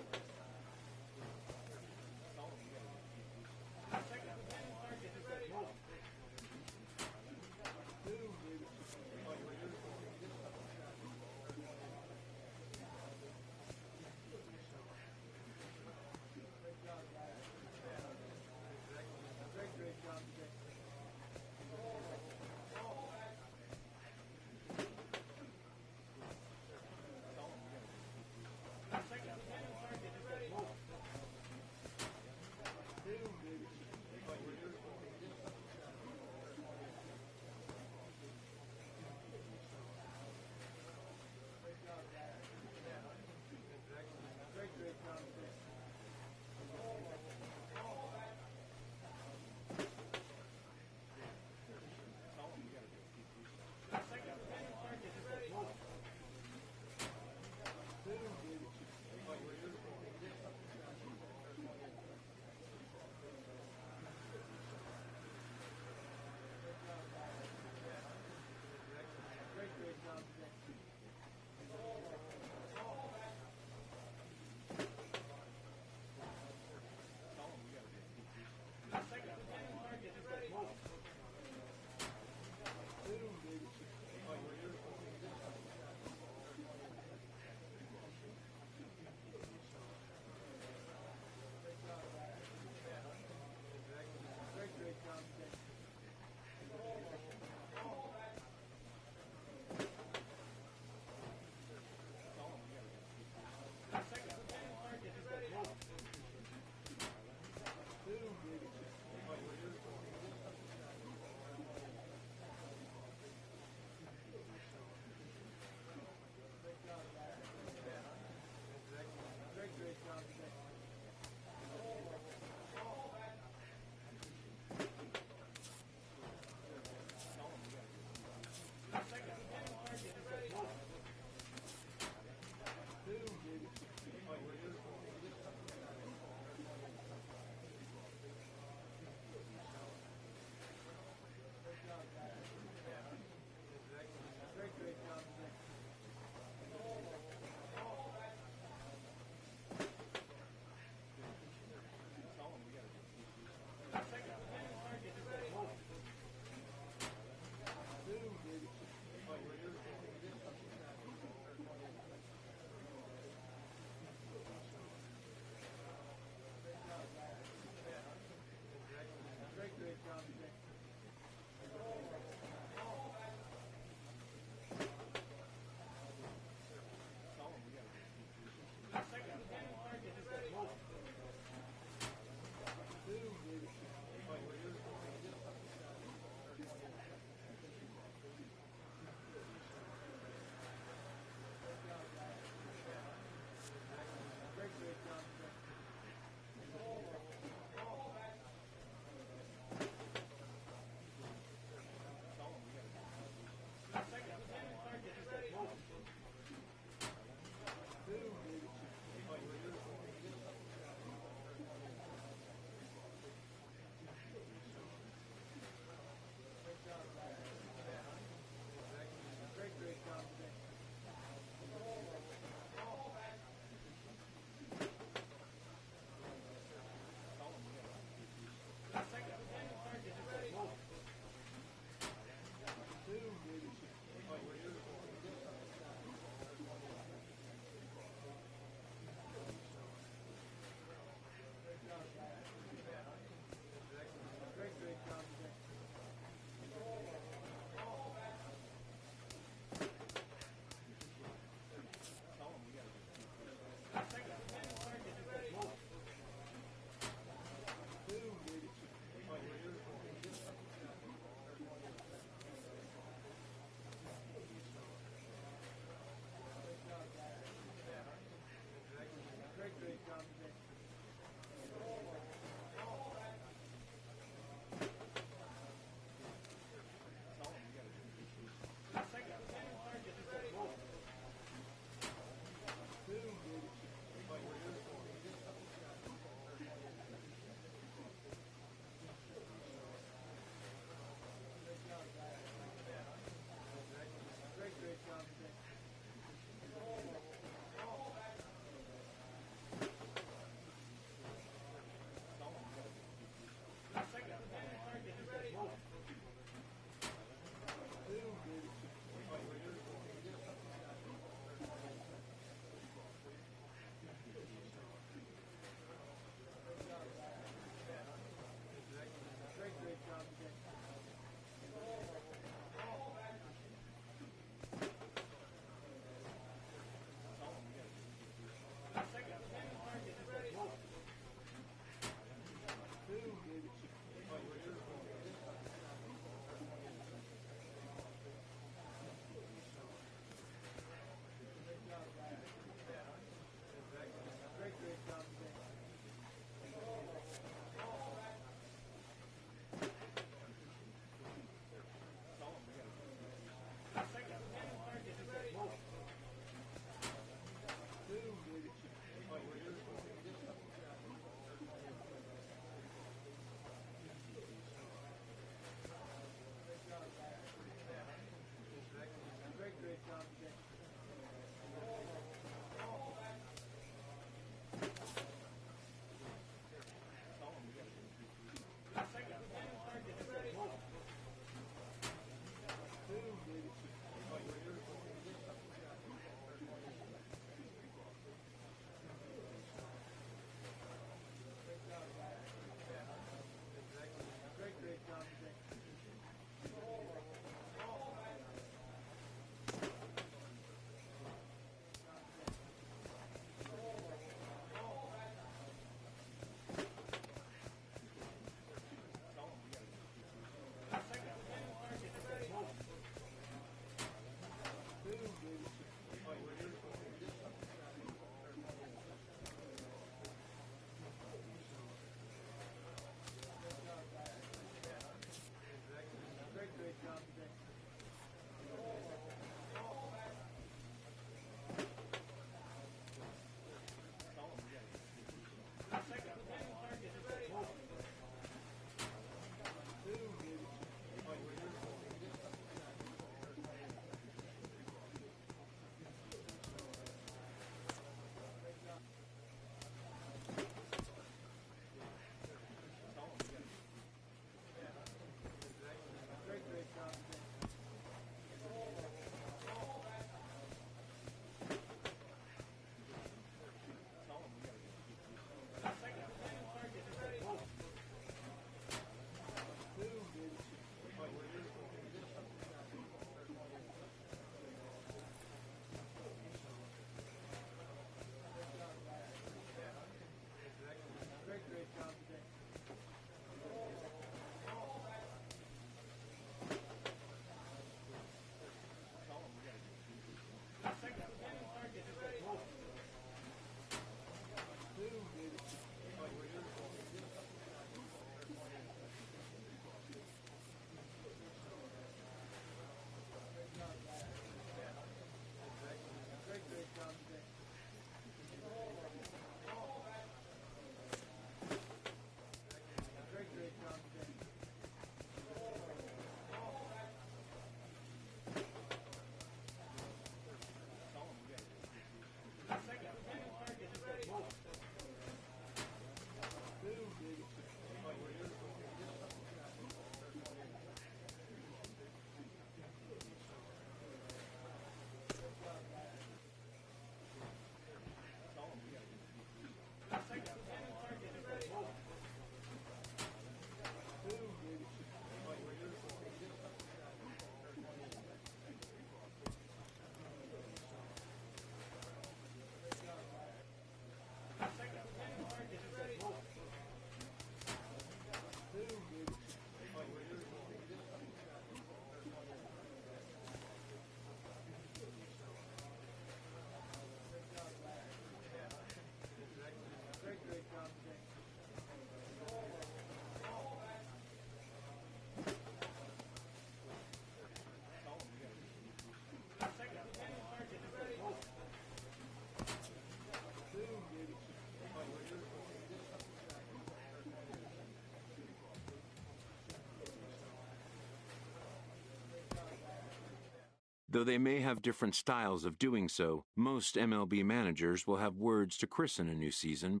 Though they may have different styles of doing so, most MLB managers will have words to christen a new season.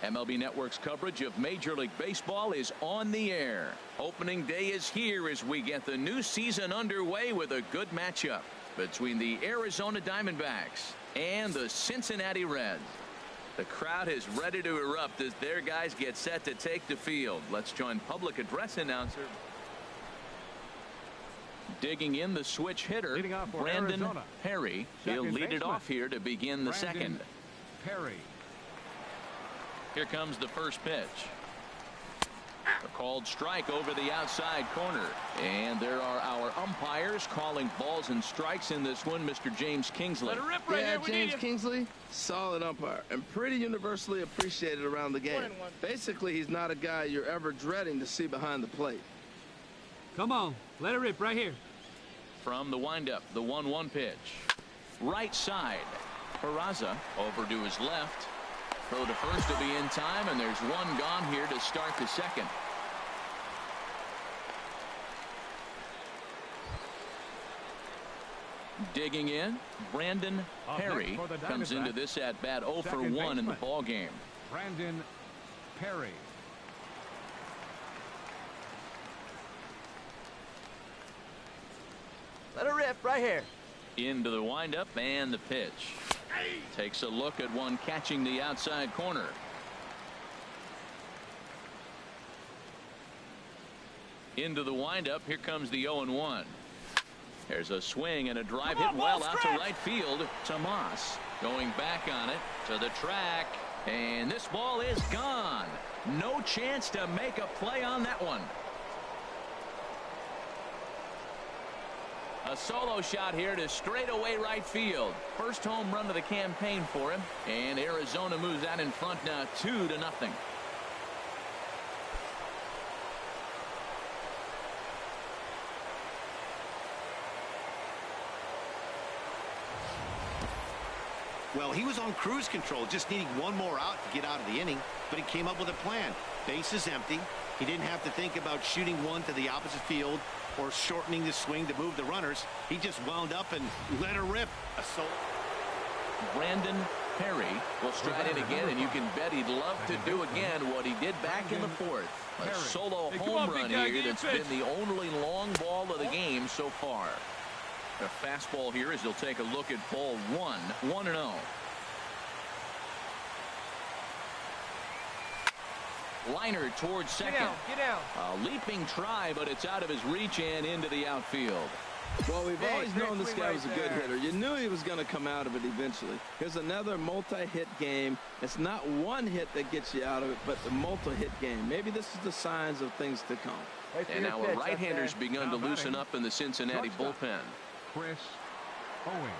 MLB Network's coverage of Major League Baseball is on the air. Opening day is here as we get the new season underway with a good matchup between the Arizona Diamondbacks and the Cincinnati Reds. The crowd is ready to erupt as their guys get set to take the field. Let's join public address announcer. Digging in the switch hitter, Brandon Perry. He'll lead it off here to begin the second. Perry. Here comes the first pitch. A called strike over the outside corner. And there are our umpires calling balls and strikes in this one, Mr. James Kingsley. Let it rip right here. James Kingsley, solid umpire and pretty universally appreciated around the game. Basically, he's not a guy you're ever dreading to see behind the plate. Come on, let it rip right here. From the windup, the 1-1 pitch. Right side. Peraza over to his left. Throw to first to be in time, and there's one gone here to start the second. Digging in, Brandon Perry comes into this at bat 0 for 1 in the ball game. Brandon Perry. Let it rip right here. Into the windup and the pitch. Takes a look at one catching the outside corner. Into the windup. Here comes the 0-1. There's a swing and a drive hit well out to right field. Tomas going back on it to the track. And this ball is gone. No chance to make a play on that one. A solo shot here to straightaway right field. First home run of the campaign for him. And Arizona moves out in front now 2-0. Well, he was on cruise control, just needing one more out to get out of the inning, but he came up with a plan. Base is empty. He didn't have to think about shooting one to the opposite field or shortening the swing to move the runners. He just wound up and let her rip. Brandon Perry will stride in again, and you can bet he'd love to do again what he did back in the fourth. A solo home run here that's been the only long ball of the game so far. A fastball here as he'll take a look at ball 1-0. Liner towards second. Get down. A leaping try, but it's out of his reach and into the outfield. Well, we've always known this guy was a good hitter. You knew he was going to come out of it eventually. Here's another multi-hit game. It's not one hit that gets you out of it, but the multi-hit game. Maybe this is the signs of things to come. And now a right-hander's begun to loosen up in the Cincinnati bullpen. Chris Owings.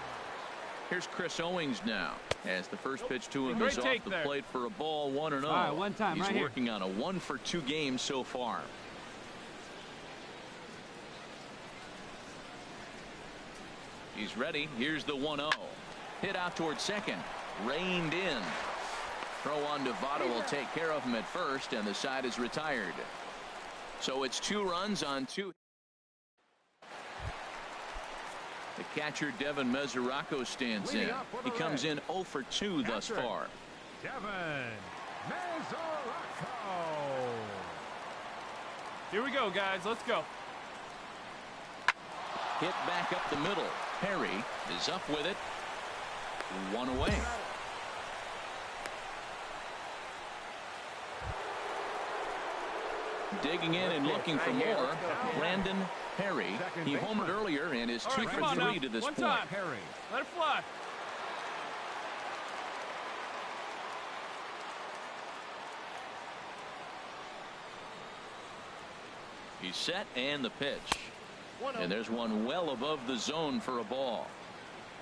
Here's Chris Owings now, as the first pitch to him is off the plate for a ball 1-0. All right, one time, He's working on a 1-for-2 game so far. He's ready. Here's the 1-0. Hit out towards second. Reined in. Throw on Devado will take care of him at first, and the side is retired. So it's 2 runs on 2. The catcher, Devin Mesoraco, stands in. He comes in 0 for 2 thus far. Devin Mesoraco. Here we go, guys. Let's go. Hit back up the middle. Perry is up with it. 1 away. Digging in and looking for more, Brandon Perry. He homered earlier and is 2 for 3 to this point. Perry. Let it fly. He's set and the pitch. And there's one well above the zone for a ball.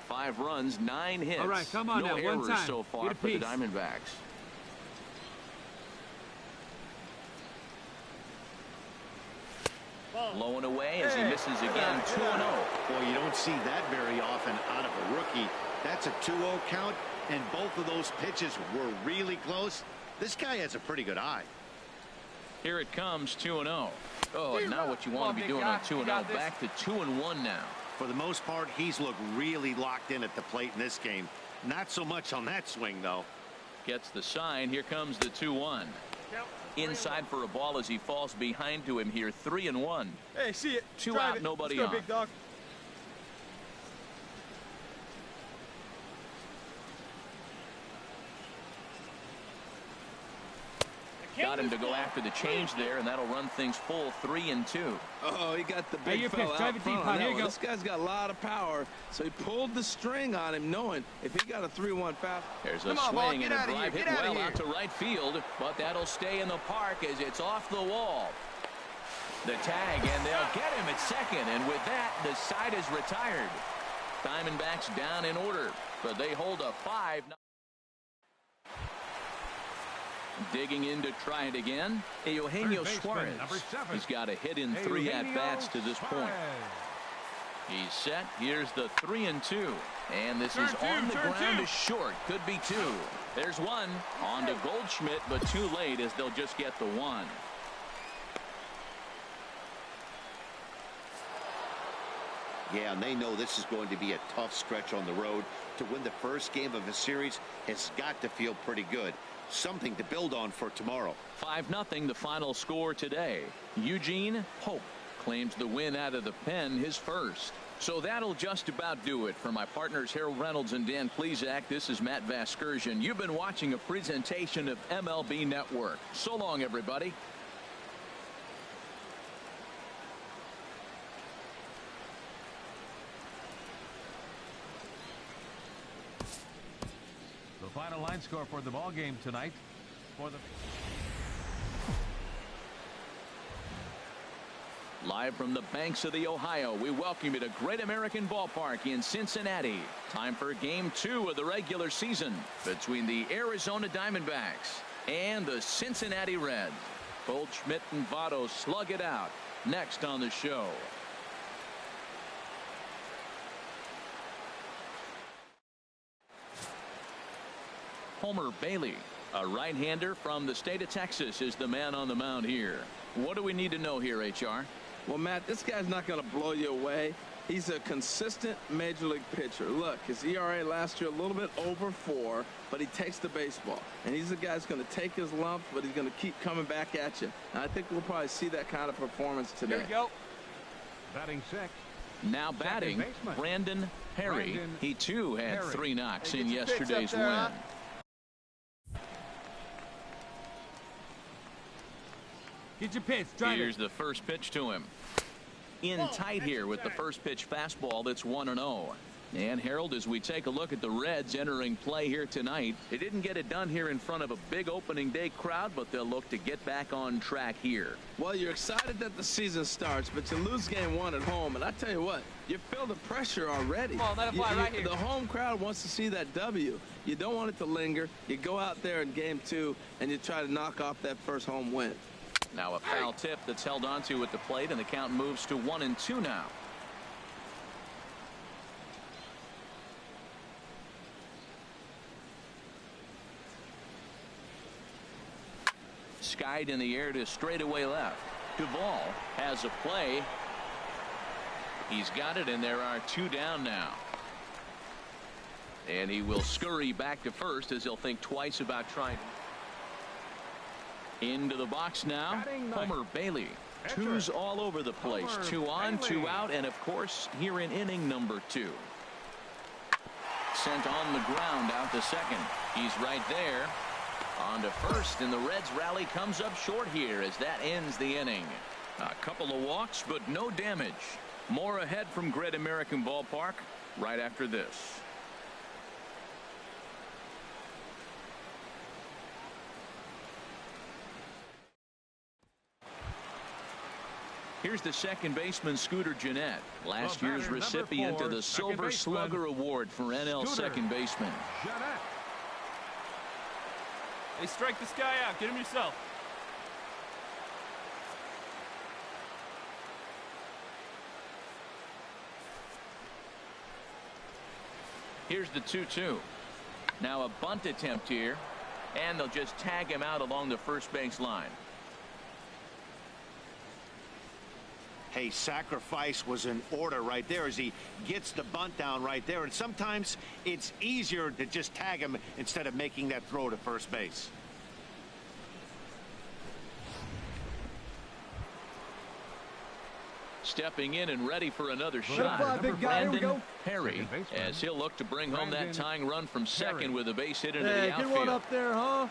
5 runs, 9 hits. All right, come on no now, errors one time. so far for the Diamondbacks. Low and away as he misses again. 2-0. Boy, you don't see that very often out of a rookie. That's a 2-0 count, and both of those pitches were really close. This guy has a pretty good eye. Here it comes, 2-0. Oh, and now what you want to be doing on 2-0. Back to 2-1 now. For the most part, he's looked really locked in at the plate in this game. Not so much on that swing, though. Gets the sign. Here comes the 2-1. Inside for a ball as he falls behind to him here. 3-1. Hey, see it. 2 out, nobody on. Big dog. Got him to go after the change there, and that'll run things full. 3-2. Oh, he got the big fella out front on that one. This guy's got a lot of power, so he pulled the string on him, knowing if he got a 3-1 fast. There's a swing and a drive hit well out to right field, but that'll stay in the park as it's off the wall. The tag, and they'll get him at second, and with that, the side is retired. Diamondbacks down in order, but they hold a 5. Digging in to try it again, Eugenio Suarez. He's got a hit in 3 at-bats to this point. He's set. Here's the 3-2. And this is on the ground is short. Could be 2. There's 1. On to Goldschmidt, but too late as they'll just get the 1. Yeah, and they know this is going to be a tough stretch on the road. To win the first game of a series has got to feel pretty good. Something to build on for tomorrow. 5-0 the final score today. Eugene Hope claims the win out of the pen, his first. So that'll just about do it. For my partners Harold Reynolds and Dan Plesac, this is Matt Vasgersian. You've been watching a presentation of MLB Network. So long, everybody. The final line score for the ball game tonight. Live from the banks of the Ohio, we welcome you to Great American Ballpark in Cincinnati. Time for Game 2 of the regular season between the Arizona Diamondbacks and the Cincinnati Reds. Goldschmidt and Votto slug it out next on the show. Homer Bailey, a right-hander from the state of Texas, is the man on the mound here. What do we need to know here, HR? Well, Matt, this guy's not going to blow you away. He's a consistent major league pitcher. Look, his ERA last year a little bit over 4, but he takes the baseball. And he's the guy that's going to take his lumps, but he's going to keep coming back at you. And I think we'll probably see that kind of performance today. Here we go. Batting 6. Now batting, Brandon Perry. He too had 3 knocks in yesterday's win. Get your pitch. Here's the first pitch to him. In tight here with the first pitch fastball that's 1-0. And Harold, as we take a look at the Reds entering play here tonight, they didn't get it done here in front of a big opening day crowd, but they'll look to get back on track here. Well, you're excited that the season starts, but you lose game 1 at home, and I tell you what, you feel the pressure already. Come on, let it fly right here. The home crowd wants to see that W. You don't want it to linger. You go out there in game 2 and you try to knock off that first home win. Now a foul tip that's held onto at the plate, and the count moves to 1-2 now. Skied in the air to straightaway left. Duvall has a play. He's got it, and there are 2 down now. And he will scurry back to first as he'll think twice about trying. Into the box now, Homer Bailey. 2s all over the place. 2 on, 2 out, and of course, here in inning number 2. Sent on the ground out to second. He's right there. On to first, and the Reds' rally comes up short here as that ends the inning. A couple of walks, but no damage. More ahead from Great American Ballpark right after this. Here's the second baseman, Scooter Gennett, last year's recipient of the Silver Slugger Award for NL second baseman. Hey, strike this guy out. Get him yourself. Here's the 2-2. Now a bunt attempt here, and they'll just tag him out along the first base line. Hey, sacrifice was in order right there as he gets the bunt down right there. And sometimes it's easier to just tag him instead of making that throw to first base. Stepping in and ready for another shot, Brandon Perry, as he'll look to bring home that tying run from second with a base hit into the outfield. Get one up there, huh?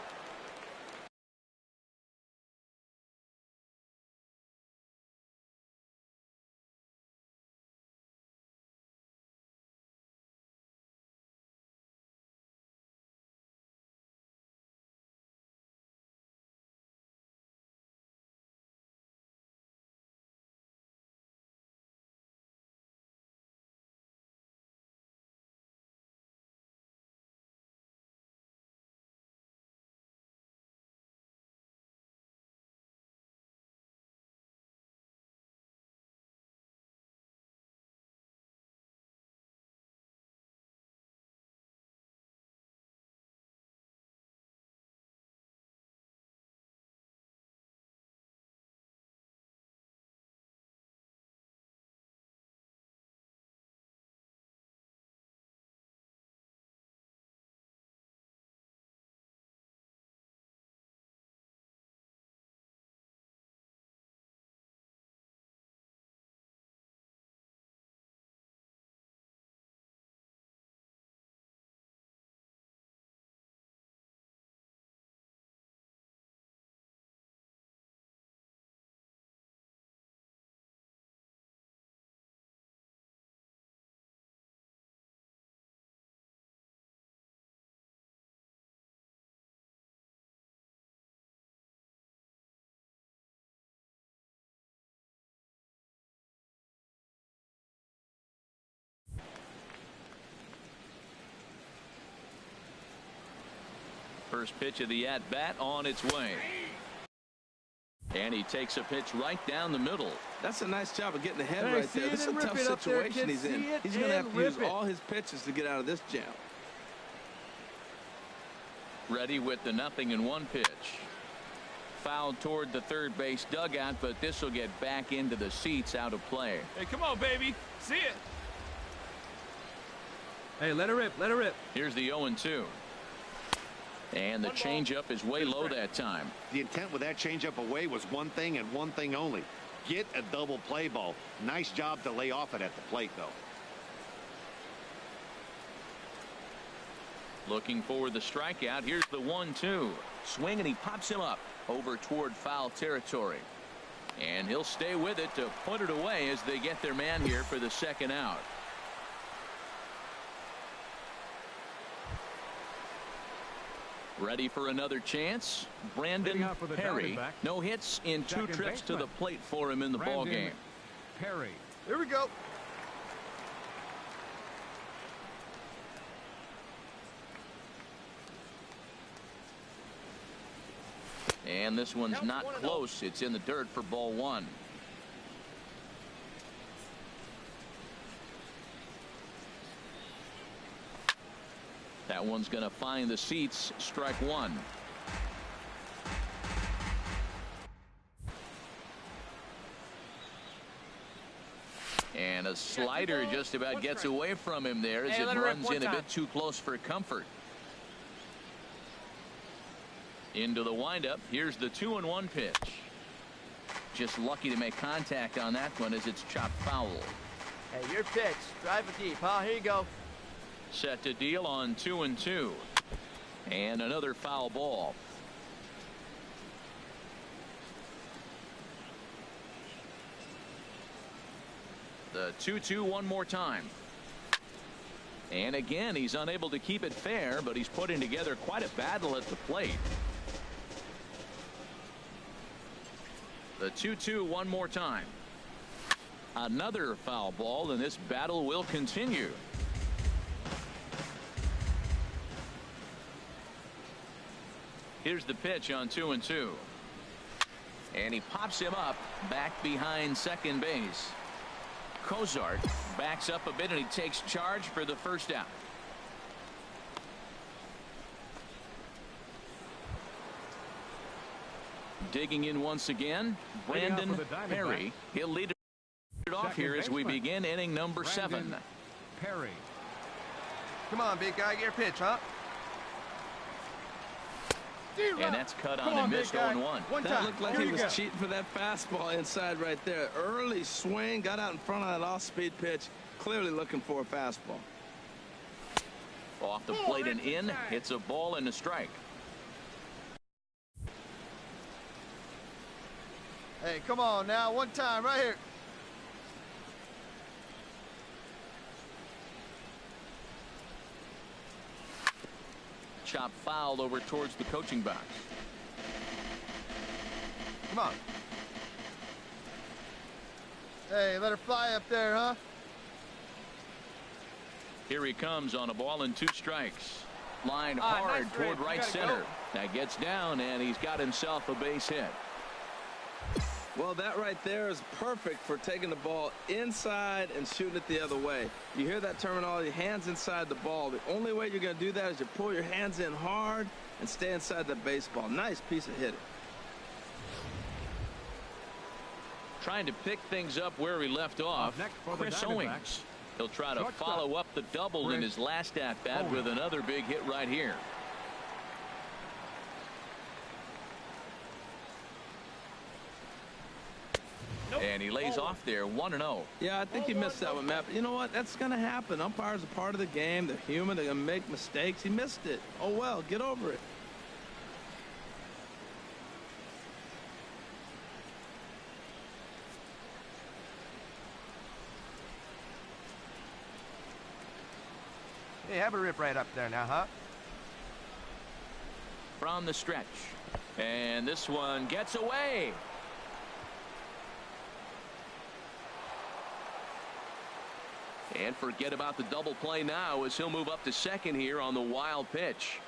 First pitch of the at-bat on its way. And he takes a pitch right down the middle. That's a nice job of getting ahead right there. This is a tough situation he's in. He's going to have to use all his pitches to get out of this jam. Ready with the 0-1 pitch. Fouled toward the third base dugout, but this will get back into the seats, out of play. Hey, come on, baby. See it. Hey, let her rip. Let her rip. Here's the 0-2. And the changeup is way low that time. The intent with that changeup away was one thing and one thing only. Get a double play ball. Nice job to lay off it at the plate, though. Looking for the strikeout. Here's the 1-2. Swing, and he pops him up over toward foul territory. And he'll stay with it to put it away as they get their man here for the second out. Ready for another chance. Brandon Perry. No hits in 2 trips to the plate for him in the ball game. Perry. Here we go. And this one's not close. It's in the dirt for ball 1. That one's going to find the seats. Strike 1. And a slider just about gets away from him there as it runs in a bit too close for comfort. Into the windup. Here's the 2-1 pitch. Just lucky to make contact on that one as it's chopped foul. Hey, your pitch. Drive it deep, huh? Here you go. Set to deal on 2-2. And another foul ball. The 2-2 one more time. And again, he's unable to keep it fair, but he's putting together quite a battle at the plate. The 2-2 one more time. Another foul ball, and this battle will continue. Here's the pitch on 2-2. And he pops him up back behind second base. Cozart backs up a bit, and he takes charge for the first out. Digging in once again, Brandon Perry. He'll lead it off here as we begin inning number 7. Perry. Come on, big guy, get your pitch, huh? And that's cut on and missed 0-1. That looked like he was cheating for that fastball inside right there. Early swing, got out in front of that off-speed pitch, clearly looking for a fastball. Off the plate and in, it's a ball and a strike. Hey, come on now, one time right here. Chop foul over towards the coaching box. Come on. Hey, let her fly up there, huh? Here he comes on a ball and 2 strikes. Line hard nice toward right center. Go. That gets down, and he's got himself a base hit. Well, that right there is perfect for taking the ball inside and shooting it the other way. You hear that terminology, hands inside the ball. The only way you're going to do that is you pull your hands in hard and stay inside the baseball. Nice piece of hitting. Trying to pick things up where he left off, Chris Owings. He'll try to follow up the double in his last at-bat with another big hit right here. And he lays off there 1-0. Yeah, I think he missed that one, Matt. But you know what? That's going to happen. Umpires are part of the game. They're human. They're going to make mistakes. He missed it. Oh, well, get over it. Hey, have a rip right up there now, huh? From the stretch. And this one gets away. And forget about the double play now as he'll move up to second here on the wild pitch.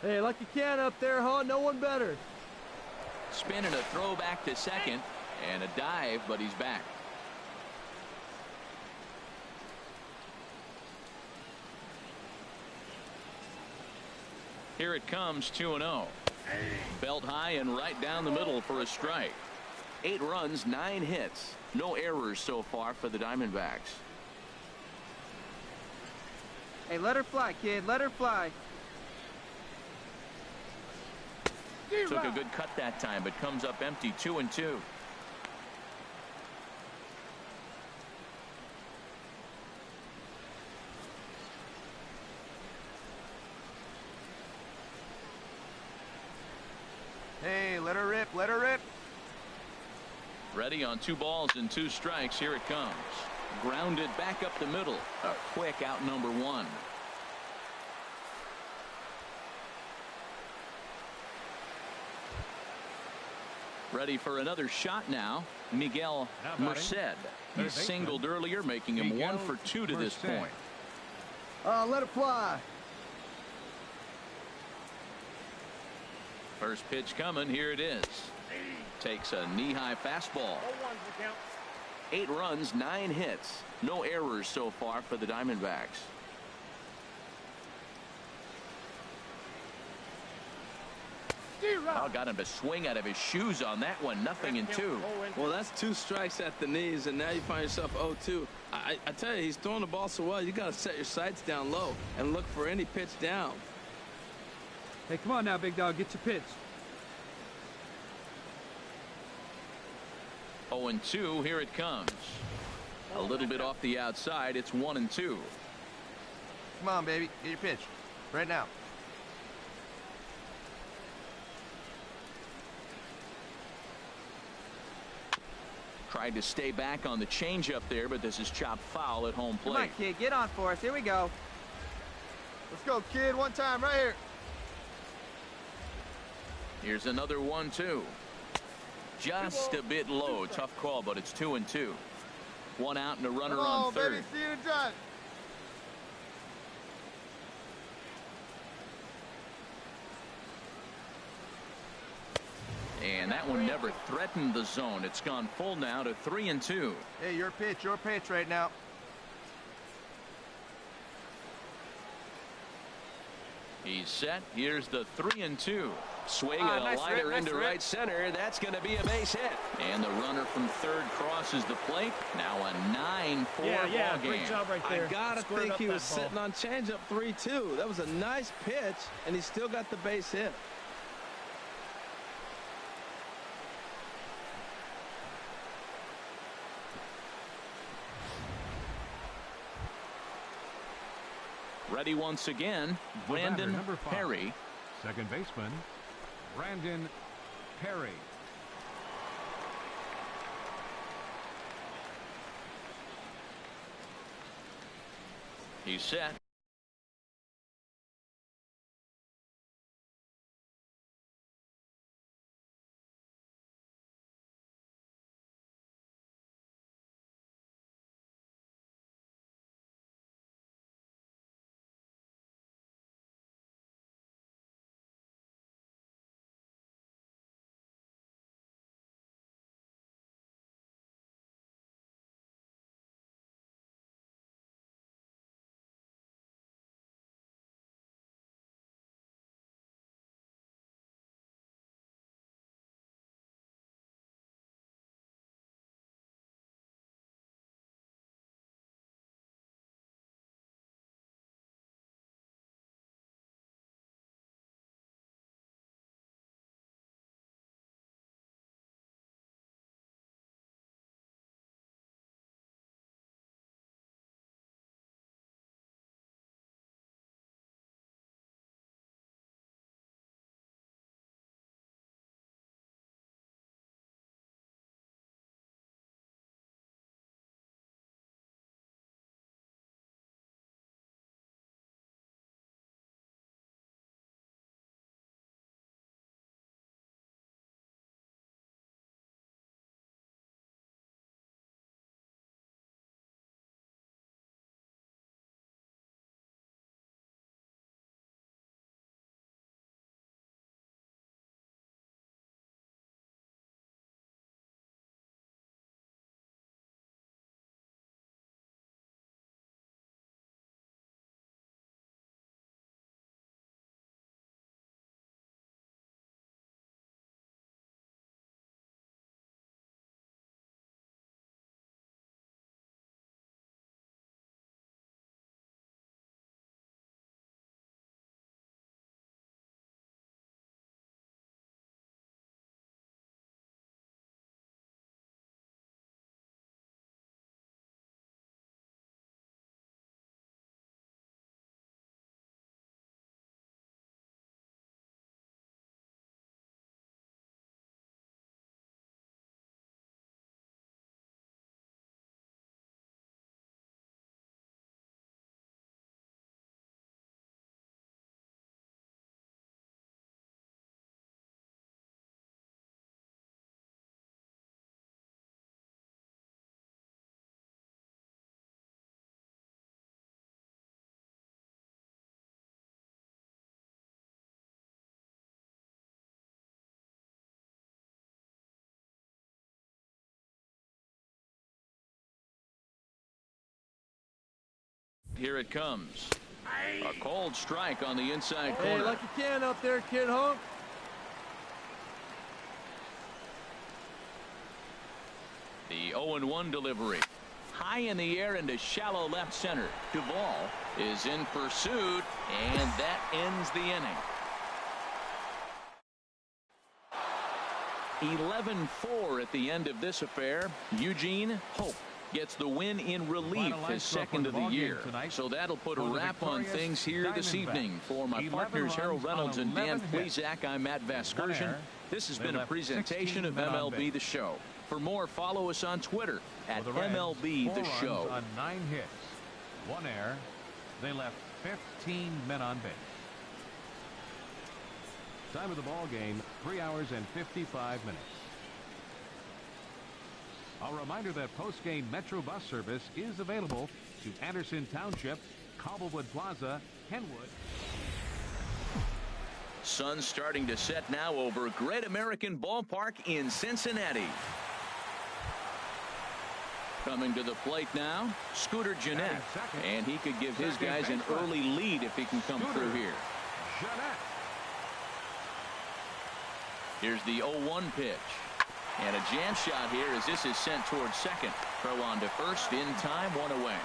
Hey, like you can up there, huh? No one better. Spin and a throw back to second and a dive, but he's back. Here it comes, 2-0. Belt high and right down the middle for a strike. 8 runs, 9 hits. No errors so far for the Diamondbacks. Hey, let her fly, kid. Let her fly. Took a good cut that time, but comes up empty, 2-2. Hey, let her rip. Let her rip. Ready on 2 balls and 2 strikes. Here it comes. Grounded back up the middle. A quick out number 1. Ready for another shot now. Miguel Merced. He singled earlier, making him 1 for 2 to this point. Let it fly. First pitch coming. Here it is. Takes a knee-high fastball. 8 runs, 9 hits. No errors so far for the Diamondbacks. Oh, got him to swing out of his shoes on that one. 0-2. Well, that's 2 strikes at the knees, and now you find yourself 0-2. I tell you, he's throwing the ball so well, you got to set your sights down low and look for any pitch down. Hey, come on now, big dog. Get your pitch. 0-2. Here it comes. A little bit off the outside. It's 1-2. Come on, baby. Get your pitch. Right now. Tried to stay back on the changeup there, but this is chopped foul at home plate. Come on, kid. Get on for us. Here we go. Let's go, kid. One time right here. Here's another 1-2. Just a bit low. Tough call, but it's 2-2. One out and a runner on third. Baby, see you done. And that one never threatened the zone. It's gone full now to 3-2. Hey, your pitch right now. He's set. Here's the 3-2. Swing and a nice liner rip, into nice right rip. center. That's going to be a base hit. And the runner from third crosses the plate. Now a 9-4 ball game. Great job right there. I gotta think he was sitting on changeup 3-2. That was a nice pitch, and he still got the base hit. Ready once again, Brandon Perry. Second baseman, Brandon Perry. He's set. Here it comes. A cold strike on the inside corner. Hey, like you can up there, kid hunk. The 0-1 delivery. High in the air into shallow left center. Duvall is in pursuit, and that ends the inning. 11-4 at the end of this affair. Eugene Hope gets the win in relief, his second of the year. So that'll put a wrap on things here this evening. For my partners Harold Reynolds and Dan Plesac, I'm Matt Vasgersian. This has been a presentation of MLB The Show. For more, follow us on Twitter at MLB The Show. On 9 hits, 1 error. They left 15 men on base. Time of the ball game, 3 hours and 55 minutes. A reminder that post-game Metro bus service is available to Anderson Township, Cobblewood Plaza, Kenwood. Sun starting to set now over Great American Ballpark in Cincinnati. Coming to the plate now, Scooter Gennett. And he could give his guys an early lead if he can come through here. Here's the 0-1 pitch. And a jam shot here as this is sent towards second. Throw on to first in time, 1 away.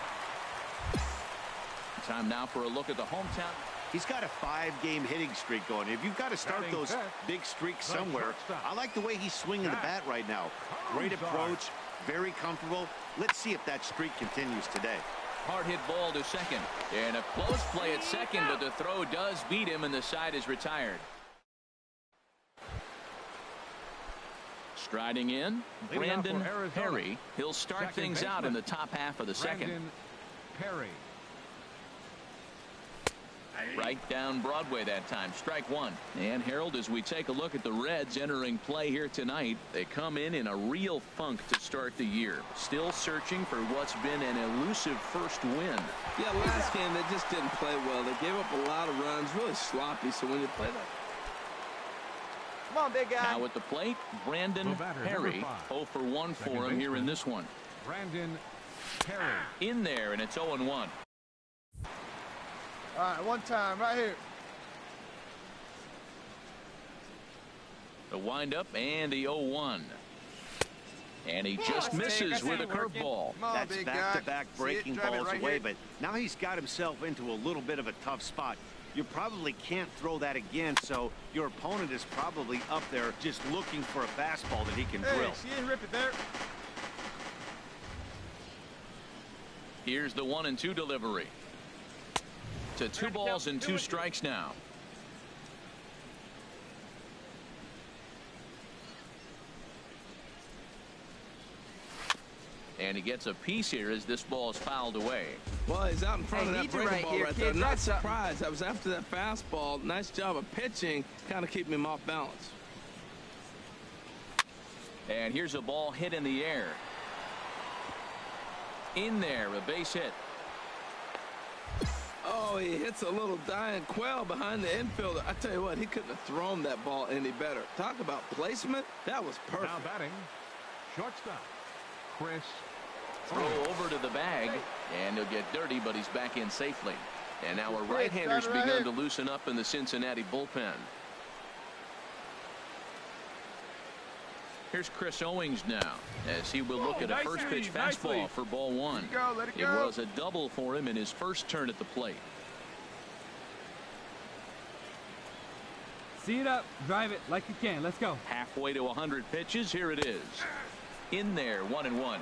Time now for a look at the hometown. He's got a 5-game hitting streak going. If you've got to start those big streaks somewhere, I like the way he's swinging the bat right now. Great approach, very comfortable. Let's see if that streak continues today. Hard hit ball to second. And a close play at second, but the throw does beat him and the side is retired. Striding in, Brandon Perry. He'll start things out in the top half of the second. Perry. Right down Broadway that time. Strike 1. And Harold, as we take a look at the Reds entering play here tonight, they come in a real funk to start the year. Still searching for what's been an elusive first win. Yeah, last game they just didn't play well. They gave up a lot of runs, really sloppy. So when you play that. Come on, big guy. Now at the plate, Brandon Perry. 0 for 1 for him here in this one. Brandon Perry. In there, and it's 0-1. All right, one time right here. The windup and the 0-1. And he just misses with a curveball. That's back-to-back breaking balls away, but now he's got himself into a little bit of a tough spot. You probably can't throw that again, so your opponent is probably up there just looking for a fastball that he can drill. She didn't rip it there. Here's the 1-2 delivery. To 2 balls and 2 strikes now. And he gets a piece here as this ball is fouled away. Well, he's out in front of that breaking ball right there. Kid, Not surprised. That was after that fastball. Nice job of pitching, kind of keeping him off balance. And here's a ball hit in the air. In there, a base hit. Oh, he hits a little dying quail behind the infielder. I tell you what, he couldn't have thrown that ball any better. Talk about placement. That was perfect. Now batting, shortstop, Chris. Throw over to the bag, and he'll get dirty, but he's back in safely. And now a right-hander's begun to loosen up in the Cincinnati bullpen. Here's Chris Owings now, as he will look at a first-pitch fastball for ball 1. It was a double for him in his first turn at the plate. See it up, drive it like you can. Let's go. Halfway to 100 pitches. Here it is. In there, 1-1.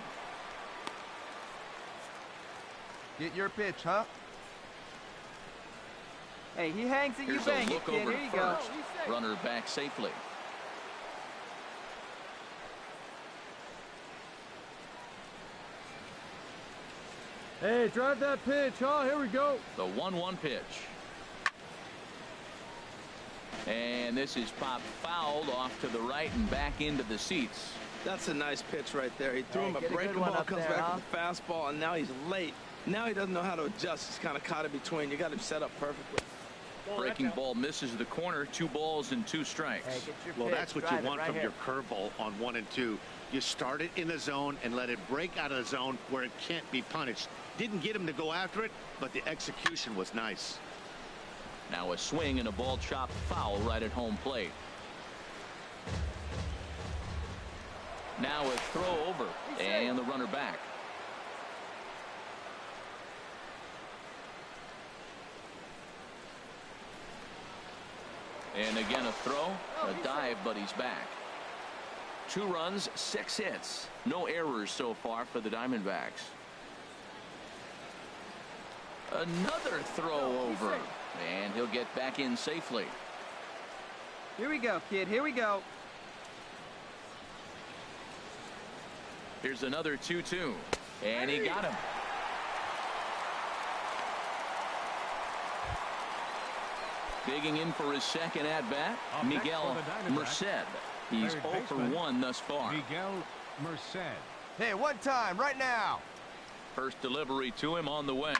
Get your pitch, huh? Hey, he hangs it, you Here's bang a it, look kid. over Here you first. go. Runner back safely. Hey, drive that pitch. Oh, here we go. The 1-1 pitch. And this is popped fouled off to the right and back into the seats. That's a nice pitch right there. He threw him a breaking ball, comes back with a fastball, and now he's late. Now he doesn't know how to adjust. He's kind of caught in between. You got him set up perfectly. Breaking ball misses the corner. 2 balls and 2 strikes. Hey, get your Well, pitch. that's what you want from your curveball on 1 and 2. You start it in the zone and let it break out of the zone where it can't be punished. Didn't get him to go after it, but the execution was nice. Now a swing and a ball chopped foul right at home plate. Now a throw over and the runner back. And again a throw, a dive, but he's back. 2 runs, 6 hits. No errors so far for the Diamondbacks. Another throw over, and he'll get back in safely. Here we go, kid. Here we go. Here's another 2-2. And he got him. Digging in for his second at-bat, Miguel Merced. He's 0 for 1 thus far. Miguel Merced. Hey, one time, right now. First delivery to him on the way.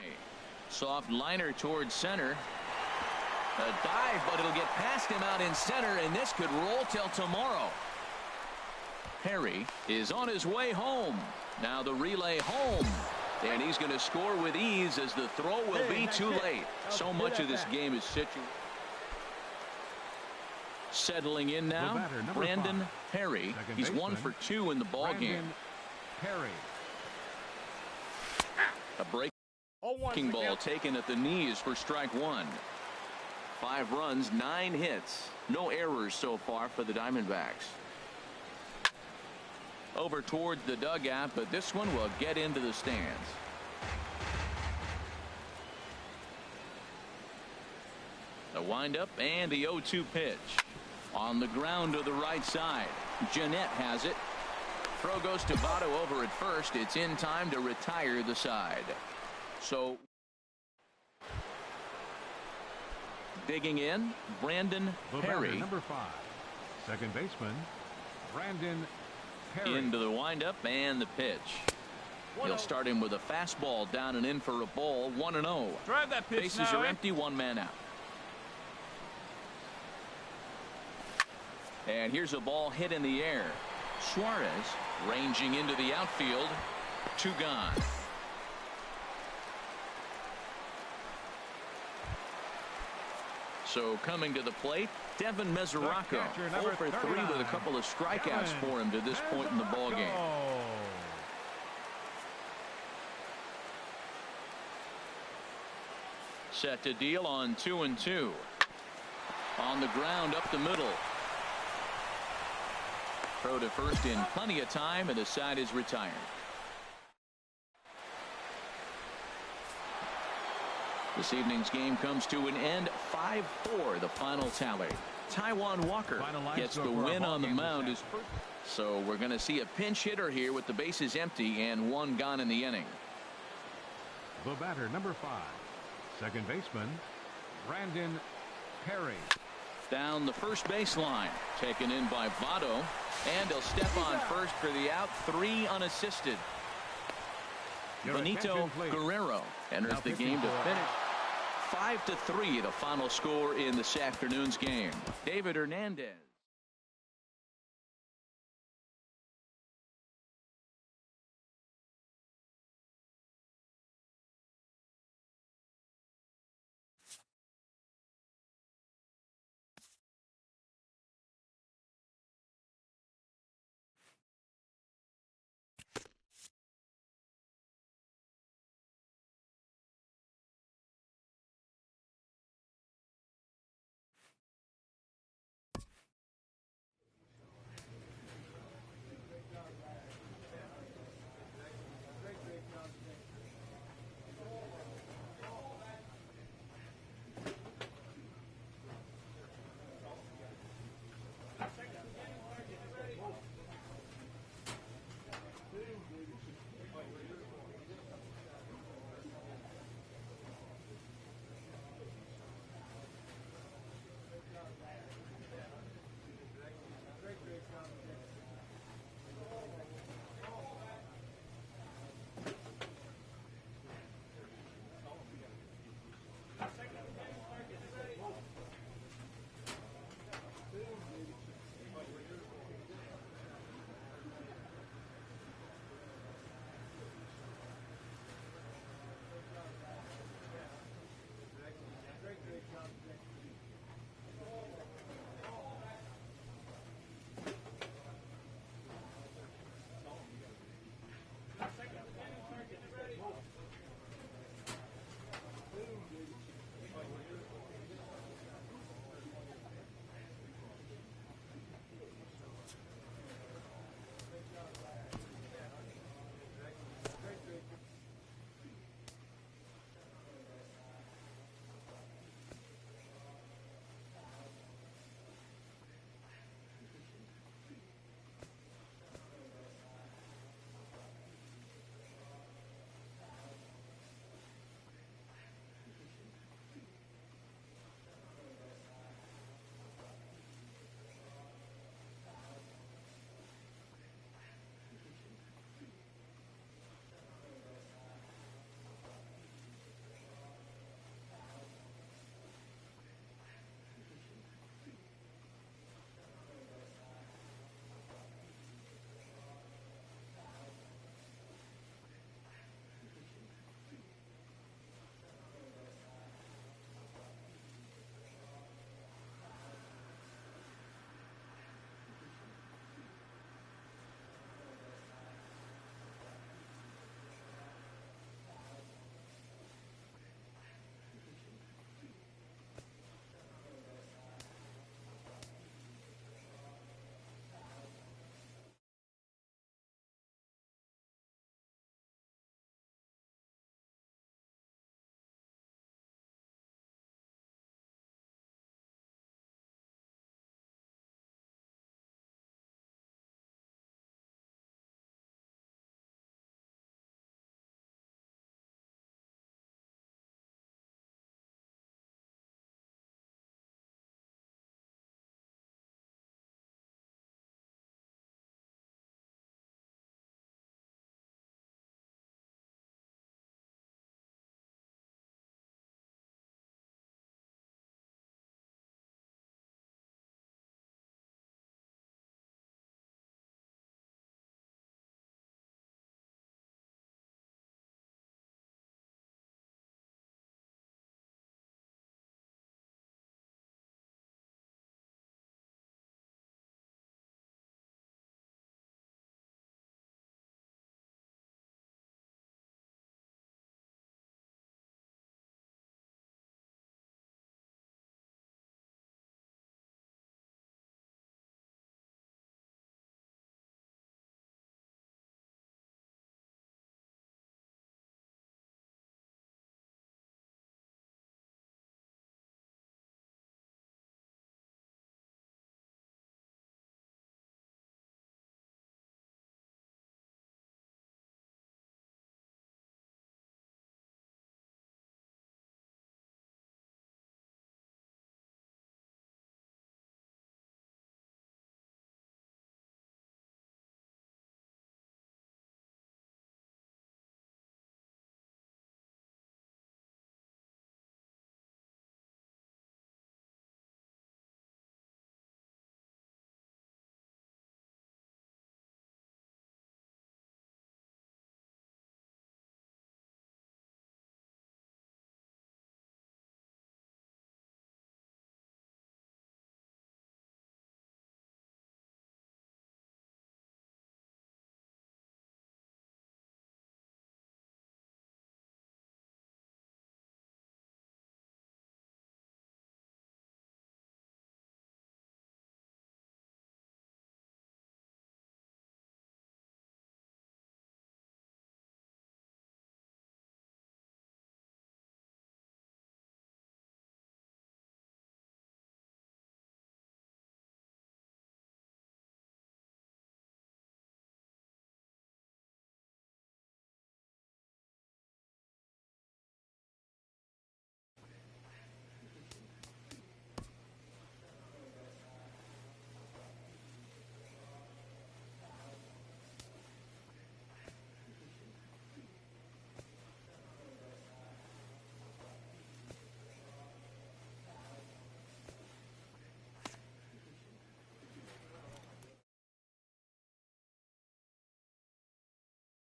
Soft liner towards center. A dive, but it'll get past him out in center, and this could roll till tomorrow. Perry is on his way home. Now the relay home. And he's going to score with ease as the throw will be too late. So much of this game is situated. Settling in now, Brandon Perry. He's 1 for 2 in the ball game. Perry. A breaking ball taken at the knees for strike 1. 5 runs, 9 hits. No errors so far for the Diamondbacks. Over towards the dugout, but this one will get into the stands. The windup and the 0-2 pitch. On the ground to the right side. Jeanette has it. Throw goes to Votto over at first. It's in time to retire the side. So digging in, Brandon Perry. Number 5. Second baseman, Brandon Perry. Into the windup and the pitch. He'll start him with a fastball down and in for a ball. 1-0. Drive that pitch. Bases are empty, 1 man out. And here's a ball hit in the air. Suarez ranging into the outfield. 2 gone. So coming to the plate, Devin Mesoraco. 0 for 3 with a couple of strikeouts for him to this point in the ball game. Set to deal on 2-2. On the ground up the middle. Throw to first in plenty of time, and the side is retired. This evening's game comes to an end. 5-4 the final tally. Taijuan Walker gets the win on the mound. So we're going to see a pinch hitter here with the bases empty and 1 gone in the inning. The batter, number 5. Second baseman, Brandon Perry. Down the first baseline. Taken in by Votto. And he'll step on first for the out. 3 unassisted. Benito Guerrero enters the game to finish. 5-3 the final score in this afternoon's game. David Hernandez.